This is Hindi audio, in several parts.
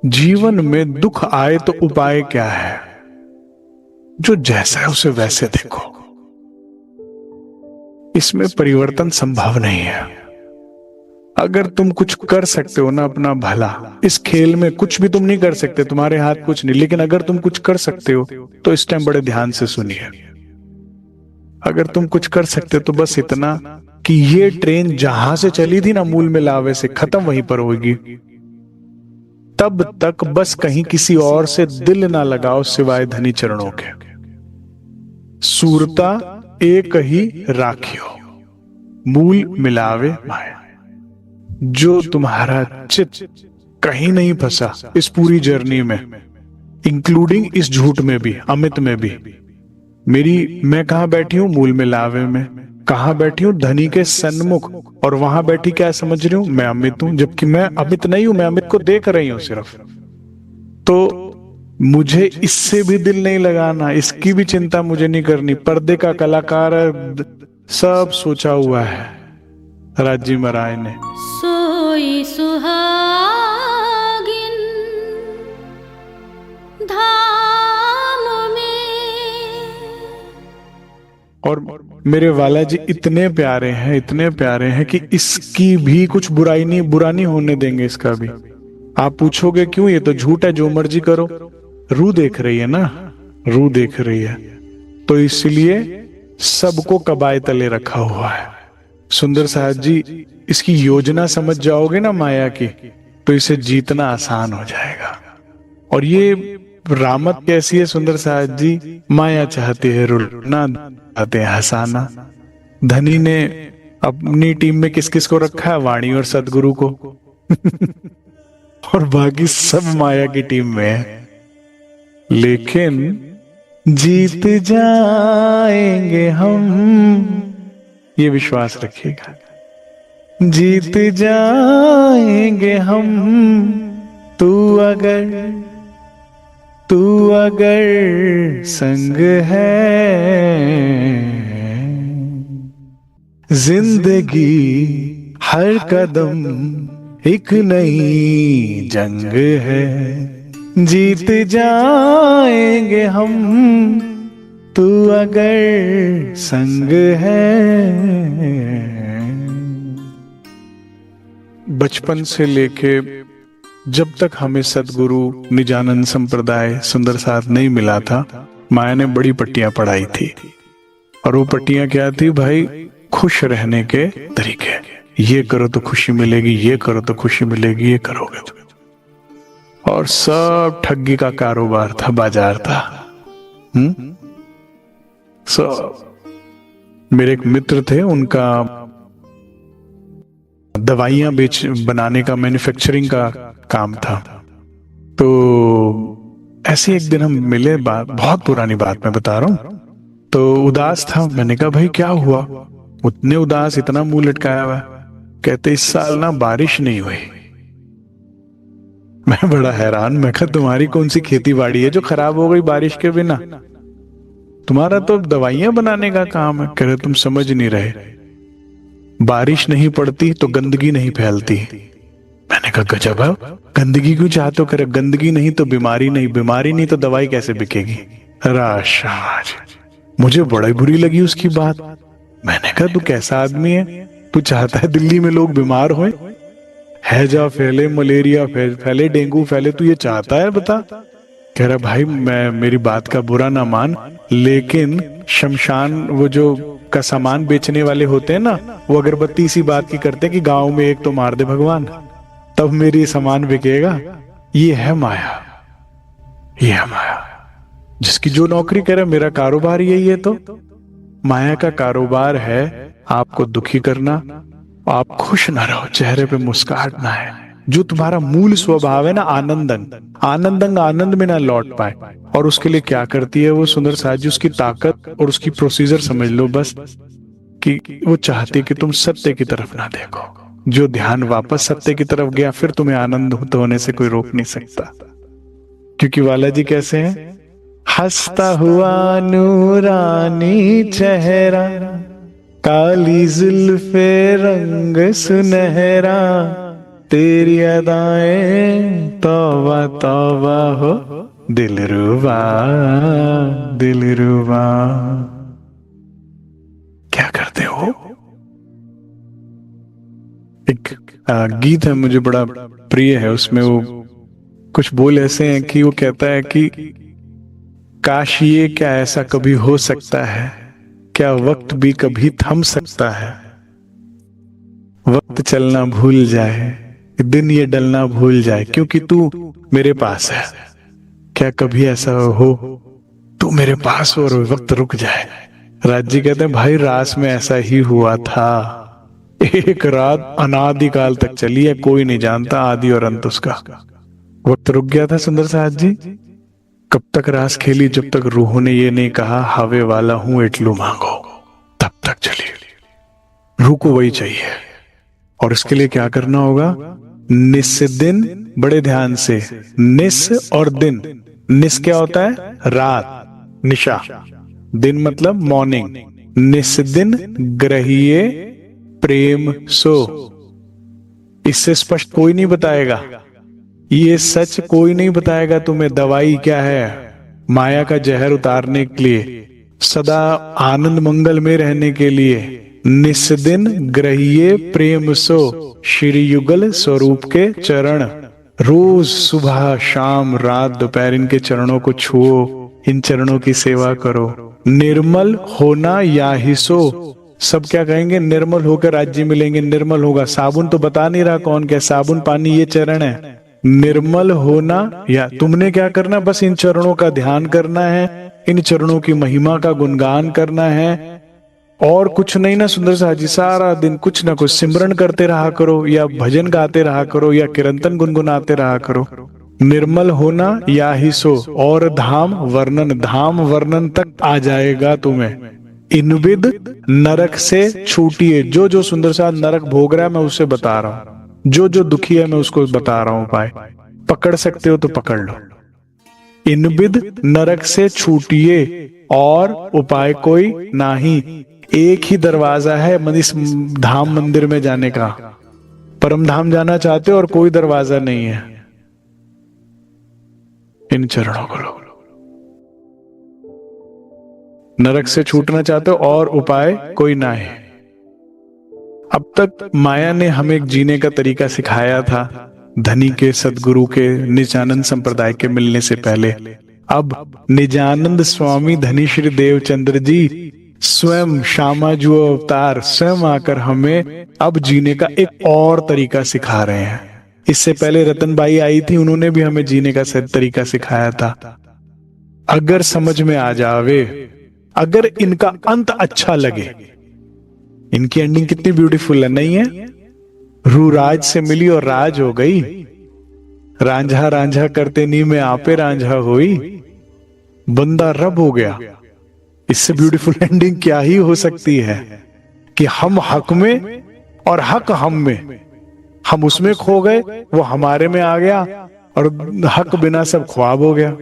जीवन में दुख आए तो उपाय क्या है? जो जैसा है उसे वैसे देखो। इसमें परिवर्तन संभव नहीं है। अगर तुम कुछ कर सकते हो ना अपना भला, इस खेल में कुछ भी तुम नहीं कर सकते, तुम्हारे हाथ कुछ नहीं, लेकिन अगर तुम कुछ कर सकते हो तो इस टाइम बड़े ध्यान से सुनिए। अगर तुम कुछ कर सकते हो तो बस इतना कि ये ट्रेन जहां से चली थी ना, मूल मिलावे से, खत्म वहीं पर होगी। तब तक बस कहीं किसी और से दिल ना लगाओ सिवाय धनी चरणों के। सूरता एक ही राखियो, मूल मिलावे माया। जो तुम्हारा चित कहीं नहीं फंसा इस पूरी जर्नी में, इंक्लूडिंग इस झूठ में भी, अमित में भी। मैं कहां बैठी हूं? मूल मिलावे में। कहां बैठी हूं? धनी के सन्मुख। और वहां बैठी क्या समझ रही हूं? मैं अमित हूं, जबकि मैं अमित नहीं हूं, मैं अमित को देख रही हूं सिर्फ। तो मुझे इससे भी दिल नहीं लगाना, इसकी भी चिंता मुझे नहीं करनी। पर्दे का कलाकार सब सोचा हुआ है राजी महाराज ने। सोई सुहागिन धाम में। और मेरे वाला जी इतने प्यारे हैं, इतने प्यारे हैं कि इसकी भी कुछ बुरा नहीं होने देंगे इसका भी। आप पूछोगे क्यों? ये तो झूठ है, जो मर्जी करो। रूह देख रही है ना, रूह देख रही है, तो इसलिए सबको कबाए तले रखा हुआ है। सुंदर साहब जी, इसकी योजना समझ जाओगे ना माया की, तो इसे जीतना आसान हो जाएगा। और ये रामत कैसी है सुंदर साहब जी? माया चाहती है रुलाना, चाहते हैं हंसाना। धनी ने अपनी टीम में किस किस को रखा है? वाणी और सदगुरु को। और बाकी सब माया की टीम में है। लेकिन जीत जाएंगे हम, ये विश्वास रखिएगा। जीत जाएंगे हम, तू अगर संग है। जिंदगी हर कदम एक नई जंग है। जीत जाएंगे हम, तू अगर संग है। बचपन से लेके जब तक हमें सदगुरु निजानंद संप्रदाय सुंदर साथ नहीं मिला था, माया ने बड़ी पट्टियां पढ़ाई थी। और वो पट्टियां क्या थी भाई? खुश रहने के तरीके। ये करो तो खुशी मिलेगी, ये करो तो खुशी मिलेगी, ये करोगे तो। और सब ठगी का कारोबार था, बाजार था। मेरे एक मित्र थे, उनका दवाइयां बनाने का, मैन्युफैक्चरिंग का काम था। तो ऐसे एक दिन हम मिले, बहुत पुरानी बात मैं बता रहा हूं। तो उदास था। मैंने कहा भाई क्या हुआ? उतने उदास, इतना मुंह लटकाया हुआ। कहते इस साल ना बारिश नहीं हुई। मैं बड़ा हैरान। मैं कहा तुम्हारी कौन सी खेती बाड़ी है जो खराब हो गई बारिश के बिना? तुम्हारा तो दवाइयां बनाने का काम है। कह रहे तुम समझ नहीं रहे, बारिश नहीं पड़ती तो गंदगी नहीं फैलती। मैंने कहा गजब है, गंदगी क्यों चाहते हो? करे गंदगी नहीं तो बीमारी नहीं, बीमारी नहीं तो दवाई कैसे बिकेगी? राशाज। मुझे बड़ी बुरी लगी उसकी बात। मैंने कहा तू कैसा आदमी है? तू चाहता है दिल्ली में लोग बीमार हों, हैजा फैले, मलेरिया फैले, डेंगू फैले, तू ये चाहता है? बता। कह रहा भाई मैं, मेरी बात का बुरा ना मान, लेकिन शमशान वो जो का सामान बेचने वाले होते हैं ना, वो अगरबत्ती इसी बात की करते हैं कि गांव में एक तो मार दे भगवान, तब मेरी सामान बिकेगा। ये है माया, ये है माया। जिसकी जो नौकरी करे, मेरा कारोबार यही है। तो माया का कारोबार है आपको दुखी करना। आप खुश ना रहो, चेहरे पे मुस्कुराहट ना है। जो तुम्हारा मूल स्वभाव है ना, आनंदंग आनंद में ना लौट पाए। और उसके लिए क्या करती है वो सुंदर साथ जी? उसकी ताकत और उसकी प्रोसीजर समझ लो बस, कि वो चाहती कि तुम सत्य की तरफ ना देखो। जो ध्यान वापस सत्य की तरफ गया, फिर तुम्हें आनंद होने से कोई रोक नहीं सकता। क्योंकि वाला जी कैसे हैं? हंसता हुआ नूरानी चेहरा, काली जुल्फे रंग सुनहरा, तेरी अदाएं तौबा तौबा हो दिलरुबा दिलरुबा। क्या करते हो? एक गीत है मुझे बड़ा प्रिय है, उसमें वो कुछ बोल ऐसे हैं कि वो कहता है कि काश ये क्या ऐसा कभी हो सकता है, क्या वक्त भी कभी थम सकता है, वक्त चलना भूल जाए, दिन ये डलना भूल जाए, क्योंकि तू मेरे पास है। क्या कभी ऐसा हो तू मेरे पास हो और वक्त रुक जाए। राज जी कहते हैं भाई रास में ऐसा ही हुआ था। एक रात अनादिकाल तक चली है, कोई नहीं जानता आदि और अंत उसका। वक्त रुक गया था सुंदर साहब जी। कब तक रास खेली जब तक रूह ने ये नहीं कहा हवे वाला हूं एटलू मांगो, तब तक चली। रूह को वही चाहिए। और इसके लिए क्या करना होगा? निस दिन, बड़े ध्यान से, निस और दिन। निस क्या होता है? रात, निशा। दिन मतलब मॉर्निंग। निस दिन ग्रहिए प्रेम सो। इससे स्पष्ट कोई नहीं बताएगा, ये सच कोई नहीं बताएगा तुम्हें। दवाई क्या है? माया का जहर उतारने के लिए, सदा आनंद मंगल में रहने के लिए। निस दिन ग्रहिए प्रेम सो, श्री युगल स्वरूप के चरण। रोज सुबह शाम रात दोपहर इनके चरणों को छुओ, इन चरणों की सेवा करो। निर्मल होना या ही सो। सब क्या कहेंगे? निर्मल होकर राज्य मिलेंगे। निर्मल होगा, साबुन तो बता नहीं रहा कौन क्या, साबुन पानी ये चरण है। निर्मल होना या तुमने क्या करना? बस इन चरणों का ध्यान करना है, इन चरणों की महिमा का गुणगान करना है, और कुछ नहीं ना सुंदर साहब जी। सारा दिन कुछ ना कुछ सिमरन करते रहा करो, या भजन गाते रहा करो, या कीर्तन गुनगुनाते रहा करो। निर्मल होना या ही सो। और धाम वर्णन, धाम वर्णन तक आ जाएगा तुम्हें। इनविद नरक से छूटिए। जो जो सुंदर साहब नरक भोग रहा है मैं उसे बता रहा हूं, जो जो दुखी है मैं उसको बता रहा हूं उपाय। पकड़ सकते हो तो पकड़ लो। इनविद नरक से छूटिए और उपाय कोई नाही। एक ही दरवाजा है इस धाम मंदिर में जाने का। परम धाम जाना चाहते हो और कोई दरवाजा नहीं है। इन चरणों को लो। नरक से छूटना चाहते हो और उपाय कोई ना है। अब तक माया ने हमें जीने का तरीका सिखाया था, धनी के, सदगुरु के, निजानंद संप्रदाय के मिलने से पहले। अब निजानंद स्वामी धनी श्री देवचंद्र जी स्वयं श्यामाजू अवतार स्वयं आकर हमें अब जीने का एक और तरीका सिखा रहे हैं। इससे पहले रतनबाई आई थी, उन्होंने भी हमें जीने का तरीका सिखाया था। अगर समझ में आ जावे, अगर इनका अंत अच्छा लगे। इनकी एंडिंग कितनी ब्यूटीफुल है, नहीं है? रू राज से मिली और राज हो गई। रांझा रांझा करते नी में आपे रांझा हुई, बंदा रब हो गया। इससे ब्यूटीफुल एंडिंग क्या ही हो सकती है कि हम हक में और हक हम में। हम उसमें खो गए, वो हमारे में आ गया, और हक बिना सब ख्वाब हो गया।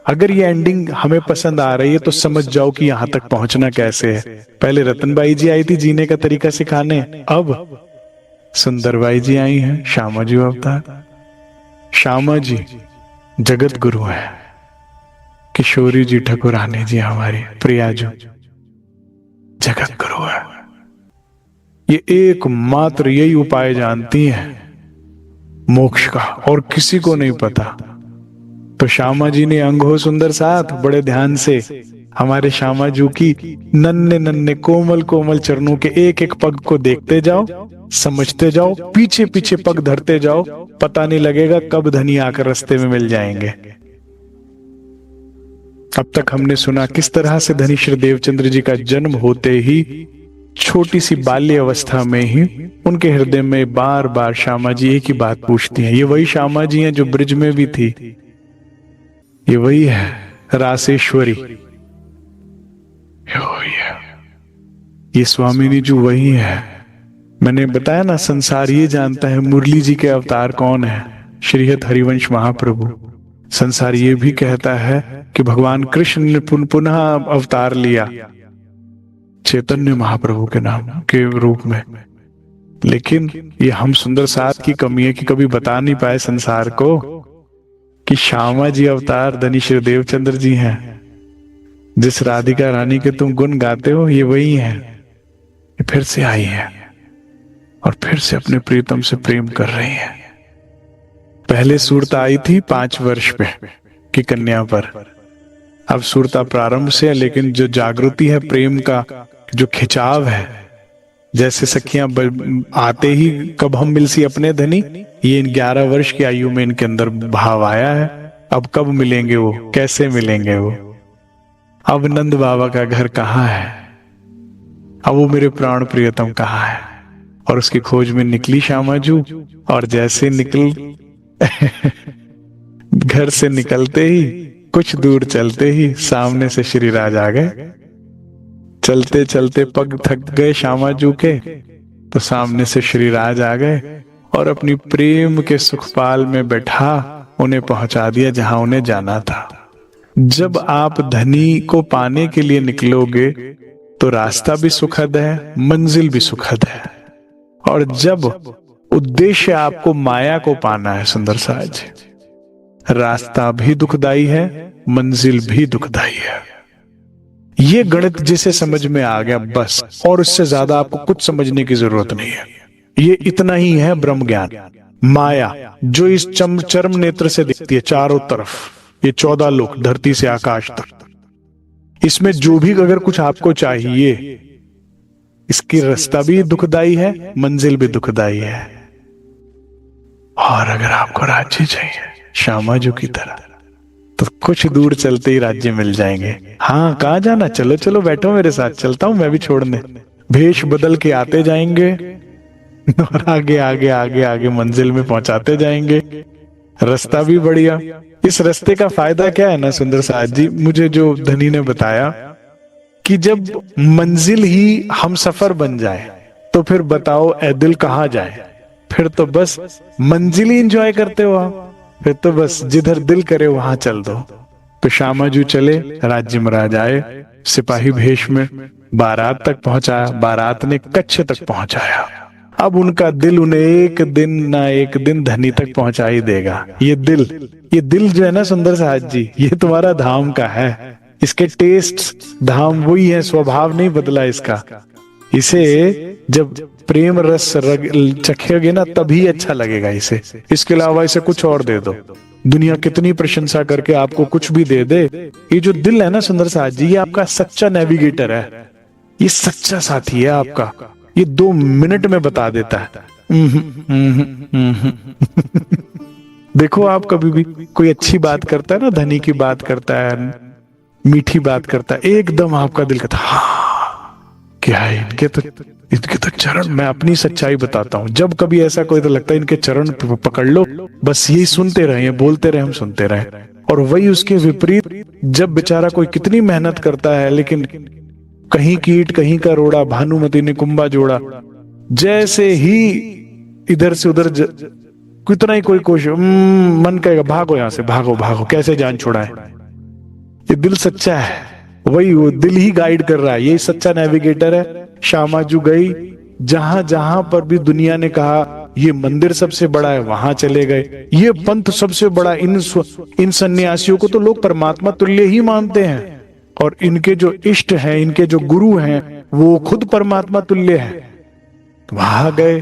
अगर ये एंडिंग हमें पसंद आ रही है तो समझ जाओ कि यहां तक पहुंचना कैसे है। पहले रतनबाई जी आई थी जीने का तरीका सिखाने, अब सुंदरबाई जी आई हैं, श्यामा जी अवतार। श्यामा जी जगत गुरु है, किशोरी जी ठकुरानी जी हमारी प्रियाजू जगत गुरु है। ये एकमात्र यही उपाय जानती हैं मोक्ष का, और किसी को नहीं पता। तो श्यामा जी ने अंग हो सुंदर साथ, बड़े ध्यान से हमारे श्यामा जी की नन्हे नन्हे कोमल कोमल चरणों के एक एक पग को देखते जाओ, समझते जाओ, पीछे पीछे पग धरते जाओ। पता नहीं लगेगा कब धनी आकर रास्ते में मिल जाएंगे। अब तक हमने सुना किस तरह से धनी श्री देवचंद्र जी का जन्म होते ही, छोटी सी बाल्य अवस्था में ही उनके हृदय में बार बार श्यामा जी एक ही बात पूछती हैं। ये वही श्यामा जी हैं जो ब्रिज में भी थी, ये वही है रासेश्वरी, ये स्वामिनी जी वही है। मैंने बताया ना, संसार ये जानता है मुरली जी के अवतार कौन है, श्रीहत हरिवंश महाप्रभु। संसार ये भी कहता है कि भगवान कृष्ण ने पुनः अवतार लिया चैतन्य महाप्रभु के नाम के रूप में। लेकिन ये हम सुंदर साथ की कमी है कि कभी बता नहीं पाए संसार को कि श्यामा जी अवतार धनी श्री देवचंद्र जी हैं। जिस राधिका रानी के तुम गुण गाते हो ये वही है, ये फिर से आई है और फिर से अपने प्रीतम से प्रेम कर रही है। पहले सूरत आई थी 5 वर्ष पे की कन्या पर, अब सूरता प्रारंभ से है, लेकिन जो जागृति है प्रेम का, जो खिंचाव है, जैसे सखियां आते ही कब हम मिलसी अपने धनी, ये इन 11 वर्ष की आयु में इनके अंदर भाव आया है। अब कब मिलेंगे वो, कैसे मिलेंगे वो, अब नंद बाबा का घर कहाँ है, अब वो मेरे प्राण प्रियतम कहाँ है। और उसकी खोज में निकली श्यामा जू, और जैसे निकल घर से निकलते ही कुछ दूर चलते ही सामने से श्रीराज आ गए। चलते चलते पग थक गए श्यामा जू के, तो सामने से श्रीराज आ गए और अपनी प्रेम के सुखपाल में बैठा उन्हें पहुंचा दिया जहां उन्हें जाना था। जब आप धनी को पाने के लिए निकलोगे तो रास्ता भी सुखद है, मंजिल भी सुखद है। और जब उद्देश्य आपको माया को पाना है सुंदर साज, रास्ता भी दुखदाई है, मंजिल भी दुखदाई है। ये गणित जिसे समझ में आ गया बस, और उससे ज्यादा आपको कुछ समझने की जरूरत नहीं है। ये इतना ही है ब्रह्म ज्ञान। माया जो इस चर्म नेत्र से दिखती है चारों तरफ, ये 14 लोक, धरती से आकाश तक, इसमें जो भी अगर कुछ आपको चाहिए, इसकी रास्ता भी दुखदाई है, मंजिल भी दुखदाई है। और अगर आपको राज्य चाहिए श्यामा जी की तरह, तो कुछ दूर चलते ही राज्य मिल जाएंगे। हाँ, कहाँ जाना, चलो चलो बैठो मेरे साथ, चलता हूं मैं भी छोड़ने। भेष बदल के आते जाएंगे और आगे आगे आगे आगे मंजिल में पहुंचाते जाएंगे। रास्ता भी बढ़िया। इस रास्ते का फायदा क्या है ना सुंदर साथ जी, मुझे जो धनी ने बताया कि जब मंजिल ही हम सफर बन जाए तो फिर बताओ ए दिल कहाँ जाए, फिर तो बस मंजिल ही एंजॉय करते हो आप, फिर तो बस जिधर दिल करे वहां चल दो। तो श्यामा जी चले, राज्य महाराज आए सिपाही भेष में, बारात तक पहुंचाया, बारात ने कच्छ तक पहुंचाया। अब उनका दिल उन्हें एक दिन ना एक दिन धनी तक पहुंचा ही देगा। ये दिल जो है ना सुंदर साथ जी, ये तुम्हारा धाम का है। इसके टेस्ट धाम वही है, स्वभाव नहीं बदला इसका। इसे जब प्रेम रस चखेगे ना तभी अच्छा लगेगा इसे। इसके अलावा इसे कुछ और दे दो, दुनिया कितनी प्रशंसा करके आपको कुछ भी दे दे, ये जो दिल है ना सुंदर साथ जी, ये आपका सच्चा नेविगेटर है, ये सच्चा साथी है आपका। ये 2 मिनट में बता देता है। देखो आप कभी भी कोई अच्छी बात करता है ना, धनी की बात करता है, मीठी बात करता है, एकदम आपका दिल कहता हाँ क्या है, इनके तो चरण, मैं अपनी सच्चाई बताता हूं, जब कभी ऐसा कोई तो लगता है इनके चरण पकड़ लो, बस यही सुनते रहे, बोलते रहे, हम सुनते रहे। और वही उसके विपरीत जब बेचारा कोई कितनी मेहनत करता है, लेकिन कहीं कीट कहीं का रोड़ा, भानुमति ने कुंभा जोड़ा, जैसे ही इधर से उधर कितना ही कोई कोशिश, मन कहेगा भागो यहां से, भागो भागो, कैसे जान छुड़ाए। ये दिल सच्चा है, वही वो दिल ही गाइड कर रहा है, यही सच्चा नेविगेटर है। श्यामा जी गई, जहां जहां पर भी दुनिया ने कहा ये मंदिर सबसे बड़ा है, वहां चले गए। ये पंथ सबसे बड़ा, इन सन्यासियों को तो लोग परमात्मा तुल्य ही मानते हैं, और इनके जो इष्ट हैं, इनके जो गुरु हैं, वो खुद परमात्मा तुल्य है। तो वहां गए,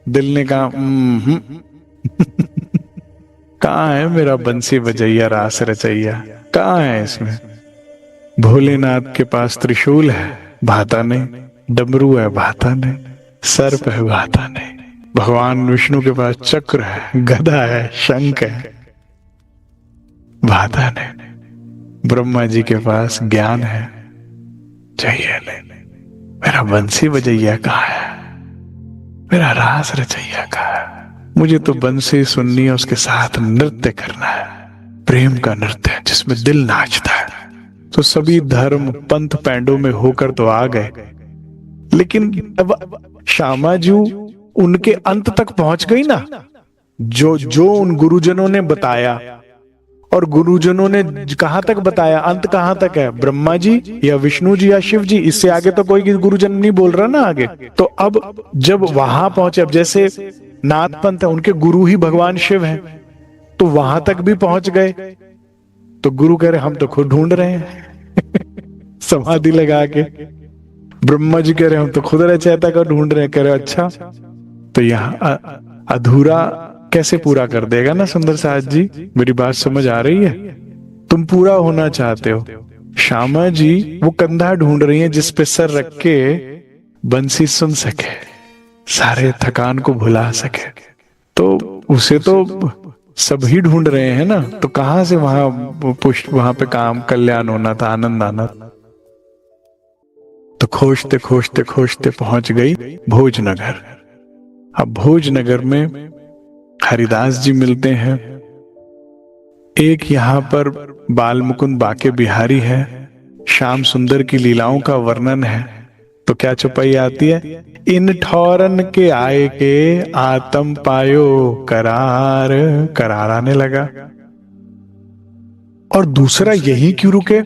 दिल ने कहा कहाँ है मेरा बंसी बजैया रास रचैया, कहाँ है इसमें। भोलेनाथ के पास त्रिशूल है, भाता नहीं, डमरू है, भाता नहीं, सर्प है, भाता नहीं। भगवान विष्णु के पास चक्र है, गदा है, शंख है, भाता नहीं। ब्रह्मा जी के पास ज्ञान है, चाहिए नहीं। मेरा बंसी बजैया कहाँ है, मेरा रास रचैया कहाँ है। मुझे तो बंसी सुननी है, उसके साथ नृत्य करना है, प्रेम का नृत्य जिसमें दिल नाचता है। तो सभी धर्म पंथ पैंडों में होकर तो आ गए, लेकिन अब श्यामा जी उनके अंत तक पहुंच गई ना, जो उन गुरुजनों ने बताया, और गुरुजनों ने कहां तक बताया, अंत कहां तक है, ब्रह्मा जी या विष्णु जी या शिव जी, इससे आगे तो कोई गुरुजन नहीं बोल रहा ना आगे। तो अब जब वहां पहुंचे, अब जैसे नाथ पंथ है, उनके गुरु ही भगवान शिव हैं, तो वहां तक भी पहुंच गए। तो गुरु कह रहे हम तो खुद ढूंढ रहे हैं समाधि लगा के। ब्रह्मा जी कह रहे हम तो खुद रचयिता को ढूंढ रहे हैं। कह रहे अच्छा, तो यहाँ अधूरा कैसे पूरा कर देगा ना सुंदर साथ जी, मेरी बात समझ आ रही है? तुम पूरा होना चाहते हो। श्यामा जी वो कंधा ढूंढ रही हैं जिस पे सर रख के बंसी सुन सके, सारे थकान को भुला सके। तो उसे तो सब ही ढूंढ रहे हैं ना, तो कहां से वहां पुष्ट वहां पे काम कल्याण होना था, आनंद आना। तो खोजते खोजते खोजते पहुंच गई भोजनगर। अब भोजनगर में हरिदास जी मिलते हैं। एक यहाँ पर बाल मुकुंद बाके बिहारी है, श्याम सुंदर की लीलाओं का वर्णन है। तो क्या चौपाई आती है, इन ठौरन के आए के आत्म पायो करार, करार आने लगा। और दूसरा यही क्यों रुके?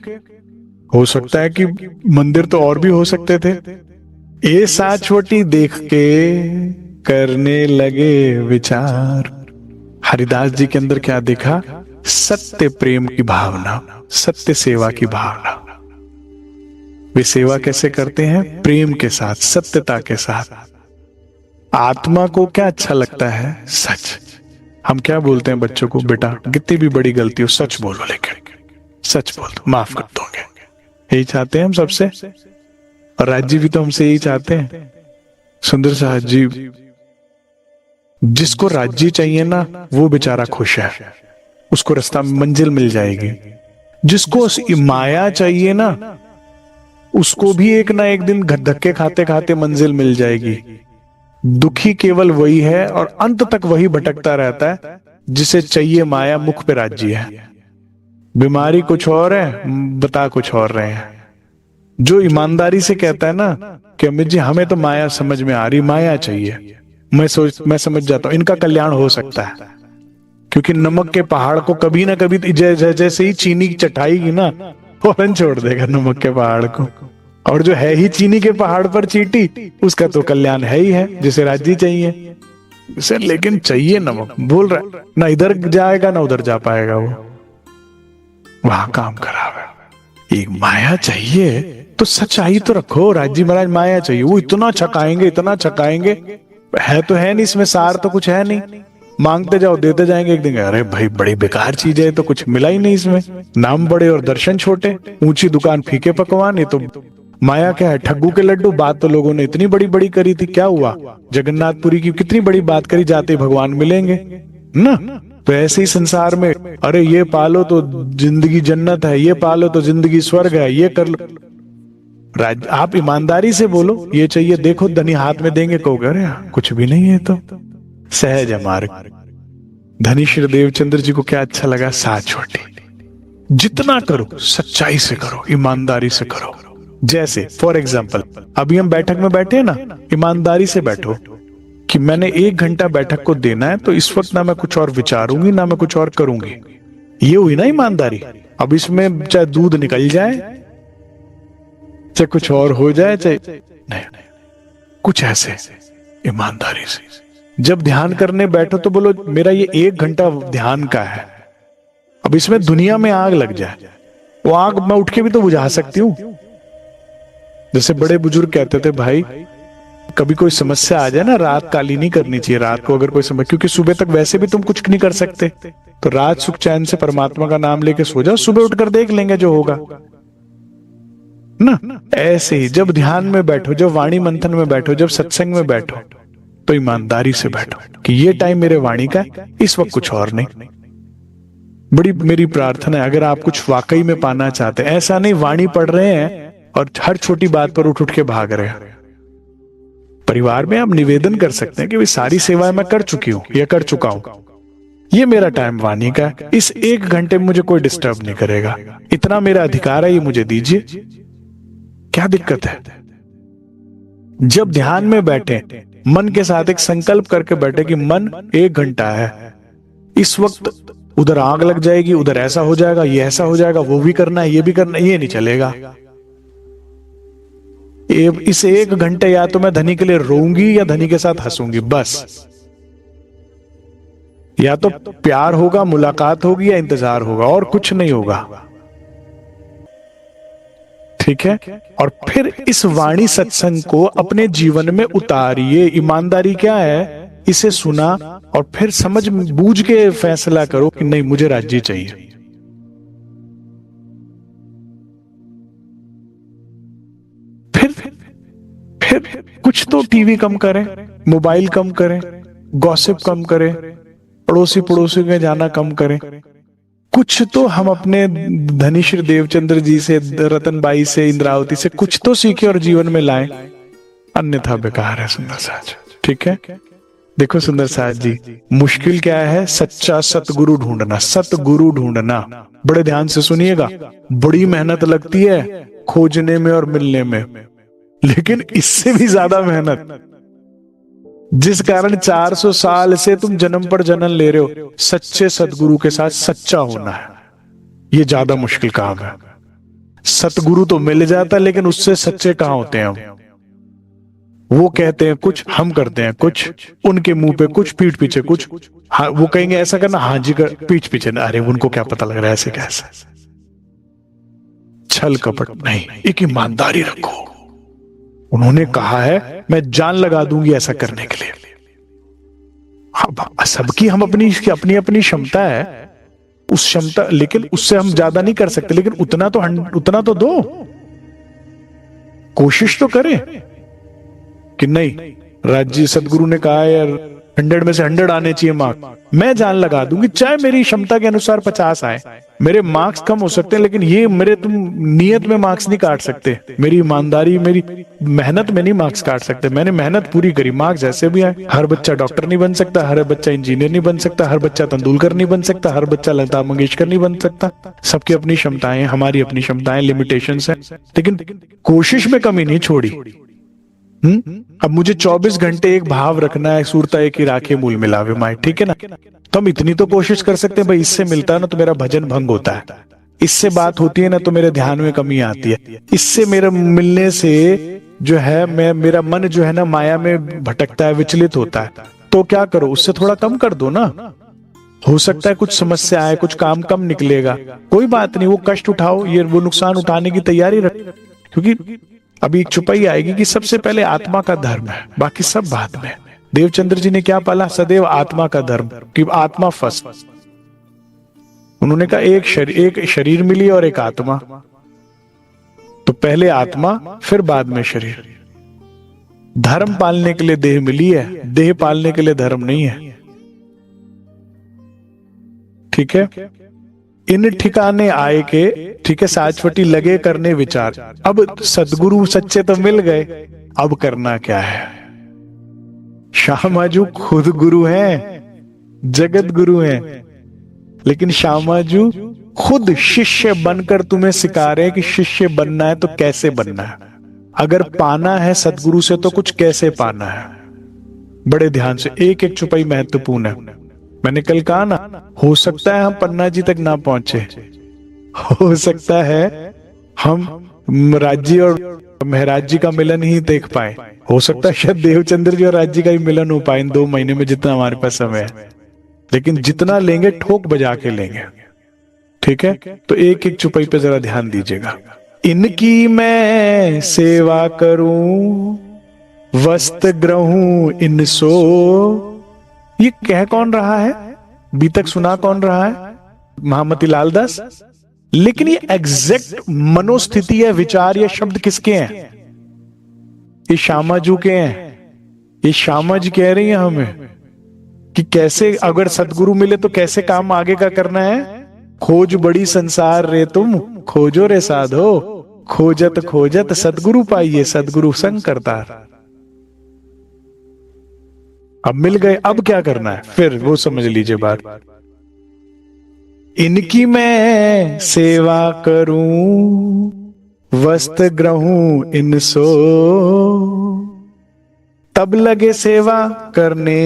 हो सकता है कि मंदिर तो और भी हो सकते थे। ए सा छोटी देख के करने लगे विचार। हरिदास जी के अंदर क्या देखा? सत्य प्रेम की भावना, सत्य सेवा की भावना। वे सेवा कैसे करते हैं? प्रेम के साथ, सत्यता के साथ। आत्मा को क्या अच्छा लगता है? सच। हम क्या बोलते हैं बच्चों को, बेटा कितनी भी बड़ी गलती हो सच बोलो, लेकिन सच बोल दो, माफ कर दोगे। यही चाहते हैं हम सबसे, और राज जी भी तो हमसे यही चाहते हैं। सुंदर साहब जी, जिसको राज्य चाहिए ना वो बेचारा खुश है, उसको रास्ता मंजिल मिल जाएगी। जिसको माया चाहिए ना उसको भी एक ना एक दिन धक्के खाते खाते मंजिल मिल जाएगी। दुखी केवल वही है और अंत तक वही भटकता रहता है जिसे चाहिए माया, मुख पे राज्य है। बीमारी कुछ और है, बता कुछ और रहे हैं। जो ईमानदारी से कहता है ना कि अमित जी हमें तो माया समझ में आ रही, माया चाहिए, मैं समझ जाता हूं इनका कल्याण हो सकता है। क्योंकि नमक के पहाड़ को कभी ना कभी जैसे ही चीनी चटाएगी ना फौरन छोड़ देगा नमक के पहाड़ को। और जो है ही चीनी के पहाड़ पर चीटी, उसका तो कल्याण है ही है, जिसे राज्य चाहिए उसे। लेकिन चाहिए नमक, बोल रहा है ना इधर जाएगा ना उधर जा पाएगा, वो वहां काम खराब है। एक माया चाहिए तो सच्चाई तो रखो। राज्य महाराज माया चाहिए, वो इतना छकाएंगे, इतना छकाएंगे, है तो है नहीं इसमें, सार तो कुछ है नहीं। मांगते जाओ देते जाएंगे, एक दिन अरे भाई बड़ी बेकार चीज है, तो कुछ मिला ही नहीं इसमें। नाम बड़े और दर्शन छोटे, ऊंची दुकान फीके पकवान। ये तो माया क्या है, ठग्गू के लड्डू। बात तो लोगों ने इतनी बड़ी बड़ी करी थी, क्या हुआ? जगन्नाथपुरी की कितनी बड़ी बात करी, जाते भगवान मिलेंगे ना। तो ऐसे ही संसार में, अरे ये पालो तो जिंदगी जन्नत है, ये पालो तो जिंदगी स्वर्ग है, ये कर लो। आप ईमानदारी से बोलो ये चाहिए, देखो धनी हाथ में देंगे, कहोगे अरे कुछ भी नहीं है। तो सहज है मार्ग। धनी श्री देवचंद्र जी को क्या अच्छा लगा? साथ छोटी, जितना करो सच्चाई से करो, ईमानदारी से करो। जैसे फॉर एग्जाम्पल अभी हम बैठक में बैठे हैं ना, ईमानदारी से बैठो कि मैंने 1 घंटा बैठक को देना है, तो इस वक्त ना मैं कुछ और विचारूंगी ना मैं कुछ और करूंगी। ये हुई ना ईमानदारी। अब इसमें चाहे दूध निकल जाए, चाहे कुछ और हो जाए, चाहे नहीं, कुछ ऐसे ईमानदारी से। जब ध्यान करने बैठो तो बोलो मेरा ये 1 घंटा ध्यान का है। अब इसमें दुनिया में आग लग जाए, वो आग मैं उठ के भी तो बुझा सकती हूँ। जैसे बड़े बुजुर्ग कहते थे, भाई कभी कोई समस्या आ जाए ना, रात काली नहीं करनी चाहिए। रात को अगर कोई समस्या, क्योंकि सुबह तक वैसे भी तुम कुछ नहीं कर सकते, तो रात सुख चैन से परमात्मा का नाम लेके सो जाओ, सुबह उठकर देख लेंगे जो होगा ना। ऐसे ही जब ध्यान में बैठो, जब वाणी मंथन में बैठो, जब सत्संग में बैठो, तो ईमानदारी से बैठो कि ये टाइम मेरे वाणी का है, इस वक्त कुछ और नहीं। बड़ी मेरी प्रार्थना है, अगर आप कुछ वाकई में पाना चाहते हैं, ऐसा नहीं वाणी पढ़ रहे हैं और हर छोटी बात पर उठ उठ के भाग रहे हैं। परिवार में आप निवेदन कर सकते हैं कि सारी सेवाएं मैं कर चुकी हूं या कर चुका हूं, ये मेरा टाइम वाणी का है, इस 1 घंटे में मुझे कोई डिस्टर्ब नहीं करेगा, इतना मेरा अधिकार है, ये मुझे दीजिए। क्या दिक्कत है? जब ध्यान में बैठे, मन के साथ एक संकल्प करके बैठे कि मन 1 घंटा है, इस वक्त उधर आग लग जाएगी, उधर ऐसा हो जाएगा, ये ऐसा हो जाएगा, वो भी करना है, ये भी करना है, ये नहीं चलेगा। इस 1 घंटे या तो मैं धनी के लिए रोऊंगी या धनी के साथ हंसूंगी, बस। या तो प्यार होगा, मुलाकात होगी, या इंतजार होगा, और कुछ नहीं होगा। ठीक है। और फिर इस वाणी सत्संग को अपने जीवन में उतारिए। ईमानदारी क्या है? इसे सुना और फिर समझ बूझ के फैसला करो कि नहीं, मुझे राज्य चाहिए। फिर कुछ तो टीवी कम करें, मोबाइल कम करें, गॉसिप कम करें, पड़ोसी के जाना कम करें। कुछ तो हम अपने धनी श्री देवचंद्र जी से, रतनबाई से, इंद्रावती से कुछ तो सीखे और जीवन में लाएं, अन्यथा बेकार है। सुंदर साज, ठीक है। देखो सुंदर साज जी, मुश्किल क्या है? सच्चा सतगुरु ढूंढना, सतगुरु ढूंढना। बड़े ध्यान से सुनिएगा, बड़ी मेहनत लगती है खोजने में और मिलने में, लेकिन इससे भी ज्यादा मेहनत, जिस कारण 400 साल से तुम जन्म पर जन्म ले रहे हो, सच्चे सतगुरु के साथ सच्चा होना है। ये ज्यादा मुश्किल काम है। सतगुरु तो मिल जाता, लेकिन उससे सच्चे कहां होते हैं हम? वो कहते हैं कुछ, हम करते हैं कुछ, उनके मुंह पे कुछ, पीठ पीछे कुछ। हाँ, वो कहेंगे ऐसा करना, हाँ जी कर, पीठ पीछे ना, अरे उनको क्या पता लग रहा है ऐसे कैसे। छल कपट नहीं, एक ईमानदारी रखो। उन्होंने कहा है मैं जान लगा दूंगी ऐसा करने के लिए। हाँ, सबकी हम अपनी अपनी क्षमता है, उस क्षमता, लेकिन उससे हम ज्यादा नहीं कर सकते, लेकिन उतना तो दो, कोशिश तो करें कि नहीं। राज्य सदगुरु ने कहा है यार 100 में से 100 आने चाहिए मार्क्स, मैं जान लगा दूंगी, चाहे मेरी क्षमता के अनुसार 50 आए। मेरे मार्क्स कम हो सकते हैं, लेकिन ये मेरे तुम नियत में मार्क्स नहीं काट सकते, मेरी ईमानदारी, मेरी मेहनत में नहीं मार्क्स काट सकते। मैंने मेहनत पूरी करी, मार्क्स जैसे भी आए। हर बच्चा डॉक्टर नहीं बन सकता, हर बच्चा इंजीनियर नहीं बन सकता, हर बच्चा तेंदुलकर नहीं बन सकता, हर बच्चा लता मंगेशकर नहीं बन सकता। सबकी अपनी क्षमताएं, हमारी अपनी क्षमताएं, लिमिटेशंस हैं, लेकिन कोशिश में कमी नहीं छोड़ी। अब मुझे 24 घंटे एक भाव रखना है, सूरता एक ही राखे मूल मिलावे माई, ठीक है ना। तो हम इतनी तो कोशिश कर सकते हैं, भाई इससे मिलता है ना तो मेरा भजन भंग होता है, इससे बात होती है ना तो मेरे ध्यान में कमी आती है, इससे मेरे मिलने से जो है मेरा मन जो है ना माया में भटकता है, विचलित होता है। तो क्या करो, उससे थोड़ा कम कर दो ना। हो सकता है कुछ समस्या आए, कुछ काम कम निकलेगा, कोई बात नहीं, वो कष्ट उठाओ, ये वो नुकसान उठाने की तैयारी रख, क्योंकि अभी एक चुपाई आएगी कि सबसे पहले आत्मा का धर्म है, बाकी सब बाद में। देवचंद्र जी ने क्या पाला? सदैव आत्मा का धर्म, कि आत्मा फर्स्ट। उन्होंने कहा एक शरीर मिली और एक आत्मा, तो पहले आत्मा फिर बाद में शरीर। धर्म पालने के लिए देह मिली है, देह पालने के लिए धर्म नहीं है, ठीक है। इन ठिकाने आए के, ठीक है, साचवटी लगे करने विचार। अब सदगुरु सच्चे तो मिल गए, अब करना क्या है? श्यामाजू खुद गुरु हैं, जगत गुरु हैं, लेकिन श्यामाजू खुद शिष्य बनकर तुम्हें सिखा रहे हैं कि शिष्य बनना है तो कैसे बनना है। अगर पाना है सदगुरु से तो कुछ कैसे पाना है। बड़े ध्यान से, एक एक चुपाई महत्वपूर्ण है। मैंने कल कहा ना, हो सकता है हम पन्ना जी तक ना पहुंचे, हो सकता है हम राज्य और महराज जी का मिलन ही देख पाए, हो सकता है शायद देवचंद्र जी और राज्य का ही मिलन हो पाए इन 2 महीने में जितना हमारे पास समय है, लेकिन जितना लेंगे ठोक बजा के लेंगे, ठीक है। तो एक एक चुपाई पे जरा ध्यान दीजिएगा। इनकी मैं सेवा करूं, वस्त्र ग्रहूं इनसो। ये कह कौन रहा है? अभी तक सुना कौन रहा है? महामती लाल दास। लेकिन ये एग्जैक्ट मनोस्थिति है, विचार या शब्द किसके हैं? ये श्यामाजू के हैं। ये श्यामा जी कह रही है हमें कि कैसे अगर सदगुरु मिले तो कैसे काम आगे का करना है। खोज बड़ी संसार रे तुम, खोजो रे साधो, खोजत खोजत सदगुरु पाइये, सदगुरु संग करतार। अब मिल गए, अब क्या करना है फिर वो समझ लीजिए बात। इनकी मैं सेवा करूं, वस्त्र ग्रहूं इनसो, तब लगे सेवा करने,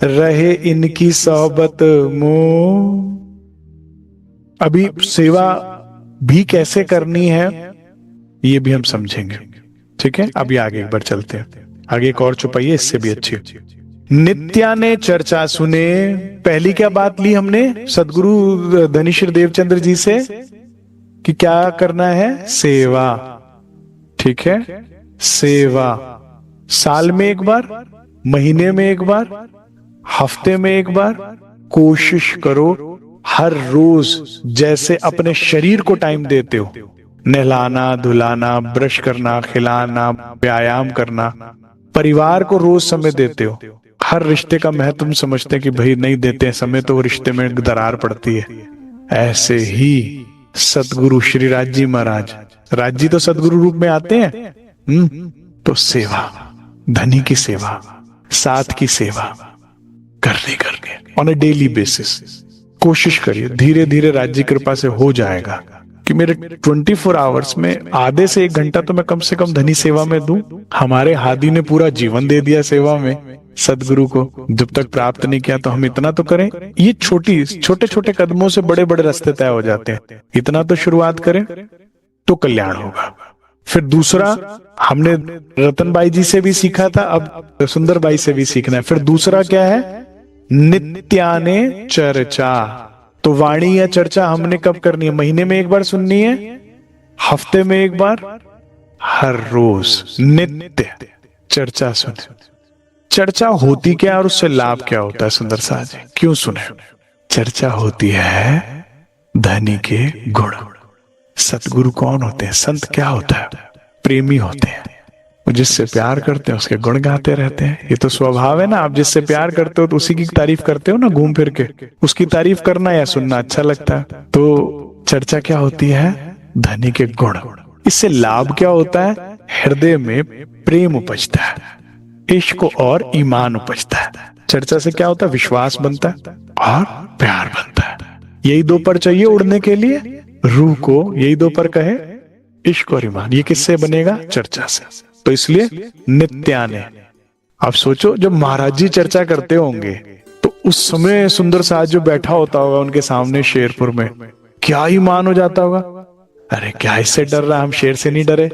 रहे इनकी सोबत मोह। अभी सेवा भी कैसे करनी है ये भी हम समझेंगे। ठीक है, अभी आगे एक बार चलते हैं। आगे एक और चौपाई है, इससे भी अच्छी। नित्या ने चर्चा सुने। पहली क्या बात ली हमने सदगुरु धनीश्वर देवचंद्र जी से कि क्या करना है, सेवा। ठीक है, सेवा साल में एक बार, महीने में एक बार, हफ्ते में एक बार, कोशिश करो हर रोज जैसे अपने शरीर को टाइम देते हो, नहलाना धुलाना, ब्रश करना, खिलाना, व्यायाम करना, परिवार को रोज समय देते हो। हर रिश्ते का महत्व तुम समझते हैं कि भाई नहीं देते हैं समय तो वो रिश्ते में दरार पड़ती है। ऐसे ही सतगुरु श्री राज महाराज, राज जी तो सतगुरु रूप में आते हैं। तो सेवा, धनी की सेवा, साथ की सेवा करने ऑन ए डेली बेसिस कोशिश करिए। धीरे धीरे राज्य कृपा से हो जाएगा कि मेरे 24 आवर्स में आधे से 1 घंटा तो मैं कम से कम धनी सेवा में दूं। हमारे हादी ने पूरा जीवन दे दिया सेवा में सदगुरु को, जब तक प्राप्त नहीं किया तो हम इतना तो करें। ये छोटे छोटे कदमों से बड़े बड़े रास्ते तय हो जाते हैं। इतना तो शुरुआत करें तो कल्याण होगा। फिर दूसरा हमने रतनबाई जी से भी सीखा था, अब सुंदरबाई से भी सीखना है। फिर दूसरा क्या है, नित्याने चर्चा। तो वाणी या चर्चा हमने कब करनी है, महीने में एक बार सुननी है, हफ्ते में एक बार, हर रोज नित्य चर्चा सुने। चर्चा होती क्या और उससे लाभ क्या होता है सुंदर साह जी, क्यों सुने? चर्चा होती है धनी के गुण। सतगुरु कौन होते हैं, संत क्या होता है, प्रेमी होते हैं। जिससे प्यार करते हैं उसके गुण गाते रहते हैं। ये तो स्वभाव है ना, आप जिससे प्यार करते हो तो उसी की तारीफ करते हो ना, घूम फिर के उसकी तारीफ करना या सुनना अच्छा लगता है। तो चर्चा क्या होती है, धनी के गुण। इससे लाभ क्या होता है, हृदय में प्रेम उपजता है, इश्क और ईमान उपजता है। चर्चा से क्या होता है, विश्वास बनता है और प्यार बनता है। यही 2 पर चाहिए उड़ने के लिए, रूह को यही 2 पर कहे, इश्क और ईमान। ये किससे बनेगा, चर्चा से। तो इसलिए नित्याने। अब सोचो जब महाराज जी चर्चा करते होंगे तो उस समय सुंदर साज जो बैठा होता होगा उनके सामने शेरपुर में, क्या ईमान हो जाता होगा। अरे क्या इससे डर रहा, हम शेर से नहीं डरे।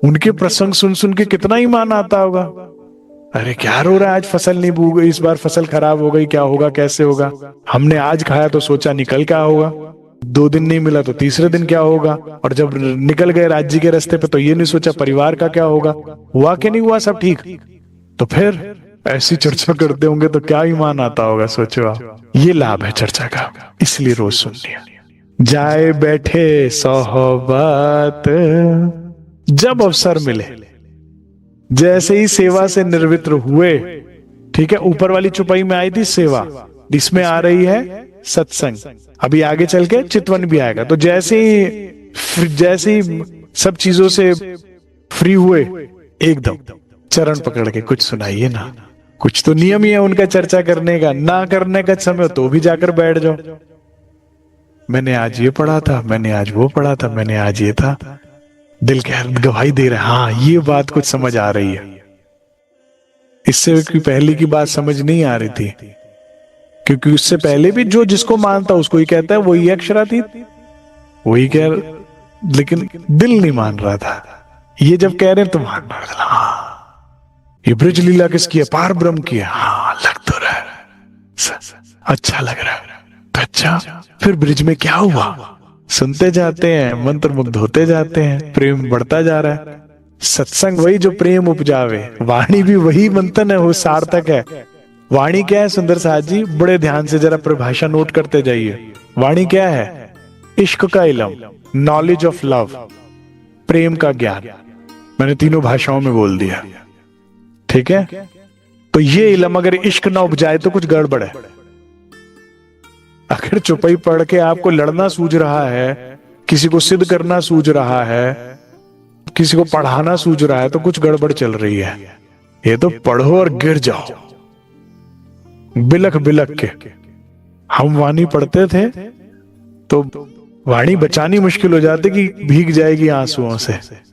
उनके प्रसंग सुन सुन के कितना ईमान आता होगा। अरे क्या रो रहा है, आज फसल नहीं बू गई, इस बार फसल खराब हो गई, क्या होगा, कैसे होगा। हमने आज खाया तो सोचा निकल क्या होगा, 2 दिन नहीं मिला तो तीसरे दिन क्या होगा। और जब निकल गए राज्य के रास्ते पे तो ये नहीं सोचा परिवार का क्या होगा, हुआ कि नहीं हुआ, सब ठीक। तो फिर ऐसी चर्चा करते होंगे तो क्या ईमान आता होगा, सोचो आप। ये लाभ है चर्चा का, इसलिए रोज सुननी है। जाए बैठे सोहबत, जब अवसर मिले, जैसे ही सेवा से निर्वित्र हुए। ठीक है, ऊपर वाली चौपाई में आई थी सेवा, इसमें आ रही है सत्संग। अभी आगे चल के चितवन भी आएगा। तो जैसे ही सब चीजों से फ्री हुए, एकदम चरण पकड़ के कुछ सुनाइए ना। कुछ तो नियम ही है उनका चर्चा करने का, ना करने का समय तो भी जाकर बैठ जाओ। मैंने आज ये पढ़ा था, मैंने आज वो पढ़ा था, मैंने आज ये था। दिल कह गवाही दे रहा, हाँ ये बात कुछ समझ आ रही है। इससे पहले की बात समझ नहीं आ रही थी, क्योंकि उससे पहले भी जो जिसको मानता उसको ही कहता है, वही अक्षरातीत, वही कह, लेकिन दिल नहीं मान रहा था। ये जब कह रहे हैं तो मान रहा था, हाँ ये ब्रज लीला किसकी है, पार ब्रह्म की है। हाँ लग तो रहा है, अच्छा लग रहा है। तो अच्छा फिर ब्रिज में क्या हुआ, सुनते जाते हैं, मंत्र मुग्ध होते जाते हैं, प्रेम बढ़ता जा रहा है। सत्संग वही जो प्रेम उपजावे, वाणी भी वही मंथन है, वो सार्थक है। वाणी क्या है सुंदर साहब जी, बड़े ध्यान से जरा परिभाषा नोट करते जाइए। वाणी क्या है, इश्क का इल्म, नॉलेज ऑफ लव, प्रेम का ज्ञान। मैंने 3 भाषाओं में बोल दिया, ठीक है। तो ये इल्म अगर इश्क ना उपजाए तो कुछ गड़बड़ है। अगर चौपाई पढ़ के आपको लड़ना सूझ रहा है, किसी को सिद्ध करना सूझ रहा है, किसी को पढ़ाना सूझ रहा है, तो कुछ गड़बड़ चल रही है। ये तो पढ़ो और गिर जाओ बिलख बिलख के। हम वाणी पढ़ते थे तो वाणी बचानी मुश्किल हो जाती कि भीग जाएगी आंसुओं से।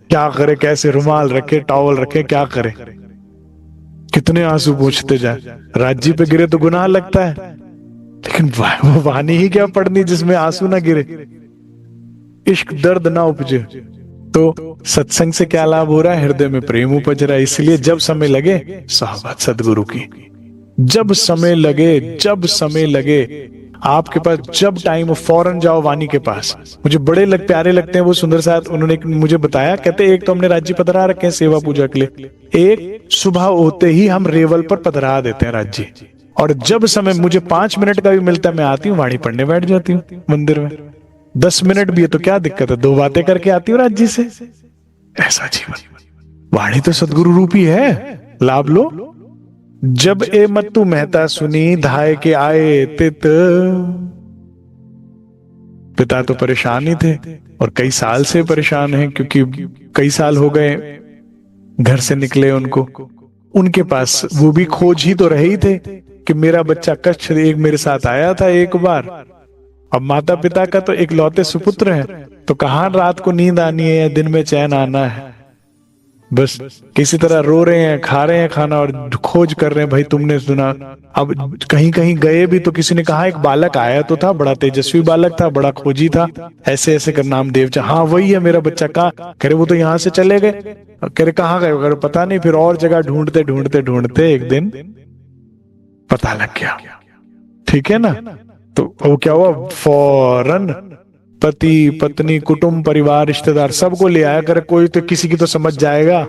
क्या करे, कैसे रुमाल रखे, टॉवल रखे, क्या करे, कितने आंसू पूछते जाए। राज्य पे गिरे तो गुनाह लगता है, लेकिन वो वाणी ही क्या पढ़नी जिसमें आंसू ना गिरे, इश्क दर्द ना उपजे। तो सत्संग से क्या लाभ हो रहा है? हृदय में प्रेम उपज रहा है। इसलिए जब समय लगे सोहबत सदगुरु की, जब समय लगे, जब समय लगे आपके पास, जब टाइम हो फौरन जाओ वाणी के पास। मुझे बड़े प्यारे लगते हैं वो सुंदर साथ, उन्होंने मुझे बताया, कहते एक तो हमने राज्य पधरा रखे हैं सेवा पूजा के लिए, एक सुबह होते ही हम रेवल पर पधरा देते हैं राज्य, और जब समय मुझे 5 मिनट का भी मिलता है मैं आती हूँ वाणी पढ़ने बैठ जाती हूँ मंदिर में। 10 मिनट भी है तो क्या दिक्कत है, 2 बातें करके आती हूँ राज्य से। ऐसा जीवन, वाणी तो सदगुरु रूपी है, लाभ लो। जब ए मत्तु मेहता सुनी, धाय के आए तित। पिता तो परेशान ही थे और कई साल से परेशान हैं, क्योंकि कई साल हो गए घर से निकले उनको। उनके पास वो भी खोज ही तो रहे ही थे कि मेरा बच्चा कच्छ एक मेरे साथ आया था एक बार। अब माता पिता का तो एक लौते सुपुत्र है, तो कहां रात को नींद आनी है या दिन में चैन आना है। बस किसी तरह रो रहे हैं, खा रहे हैं खाना और खोज कर रहे हैं, भाई तुमने सुना। अब कहीं कहीं गए भी तो किसी ने कहा एक बालक आया तो था, बड़ा तेजस्वी बालक था, बड़ा खोजी था, ऐसे ऐसे कर नाम देव। हाँ वही है मेरा बच्चा। कहा? कह रहे वो तो यहाँ से चले गए। कह रहे कहाँ गए? अगर पता नहीं। फिर और जगह ढूंढते ढूंढते ढूंढते एक दिन पता लग गया। ठीक है ना? तो वो क्या हुआ, फौरन पति पत्नी कुटुंब परिवार रिश्तेदार सबको ले आया। करे कोई तो किसी की तो समझ जाएगा।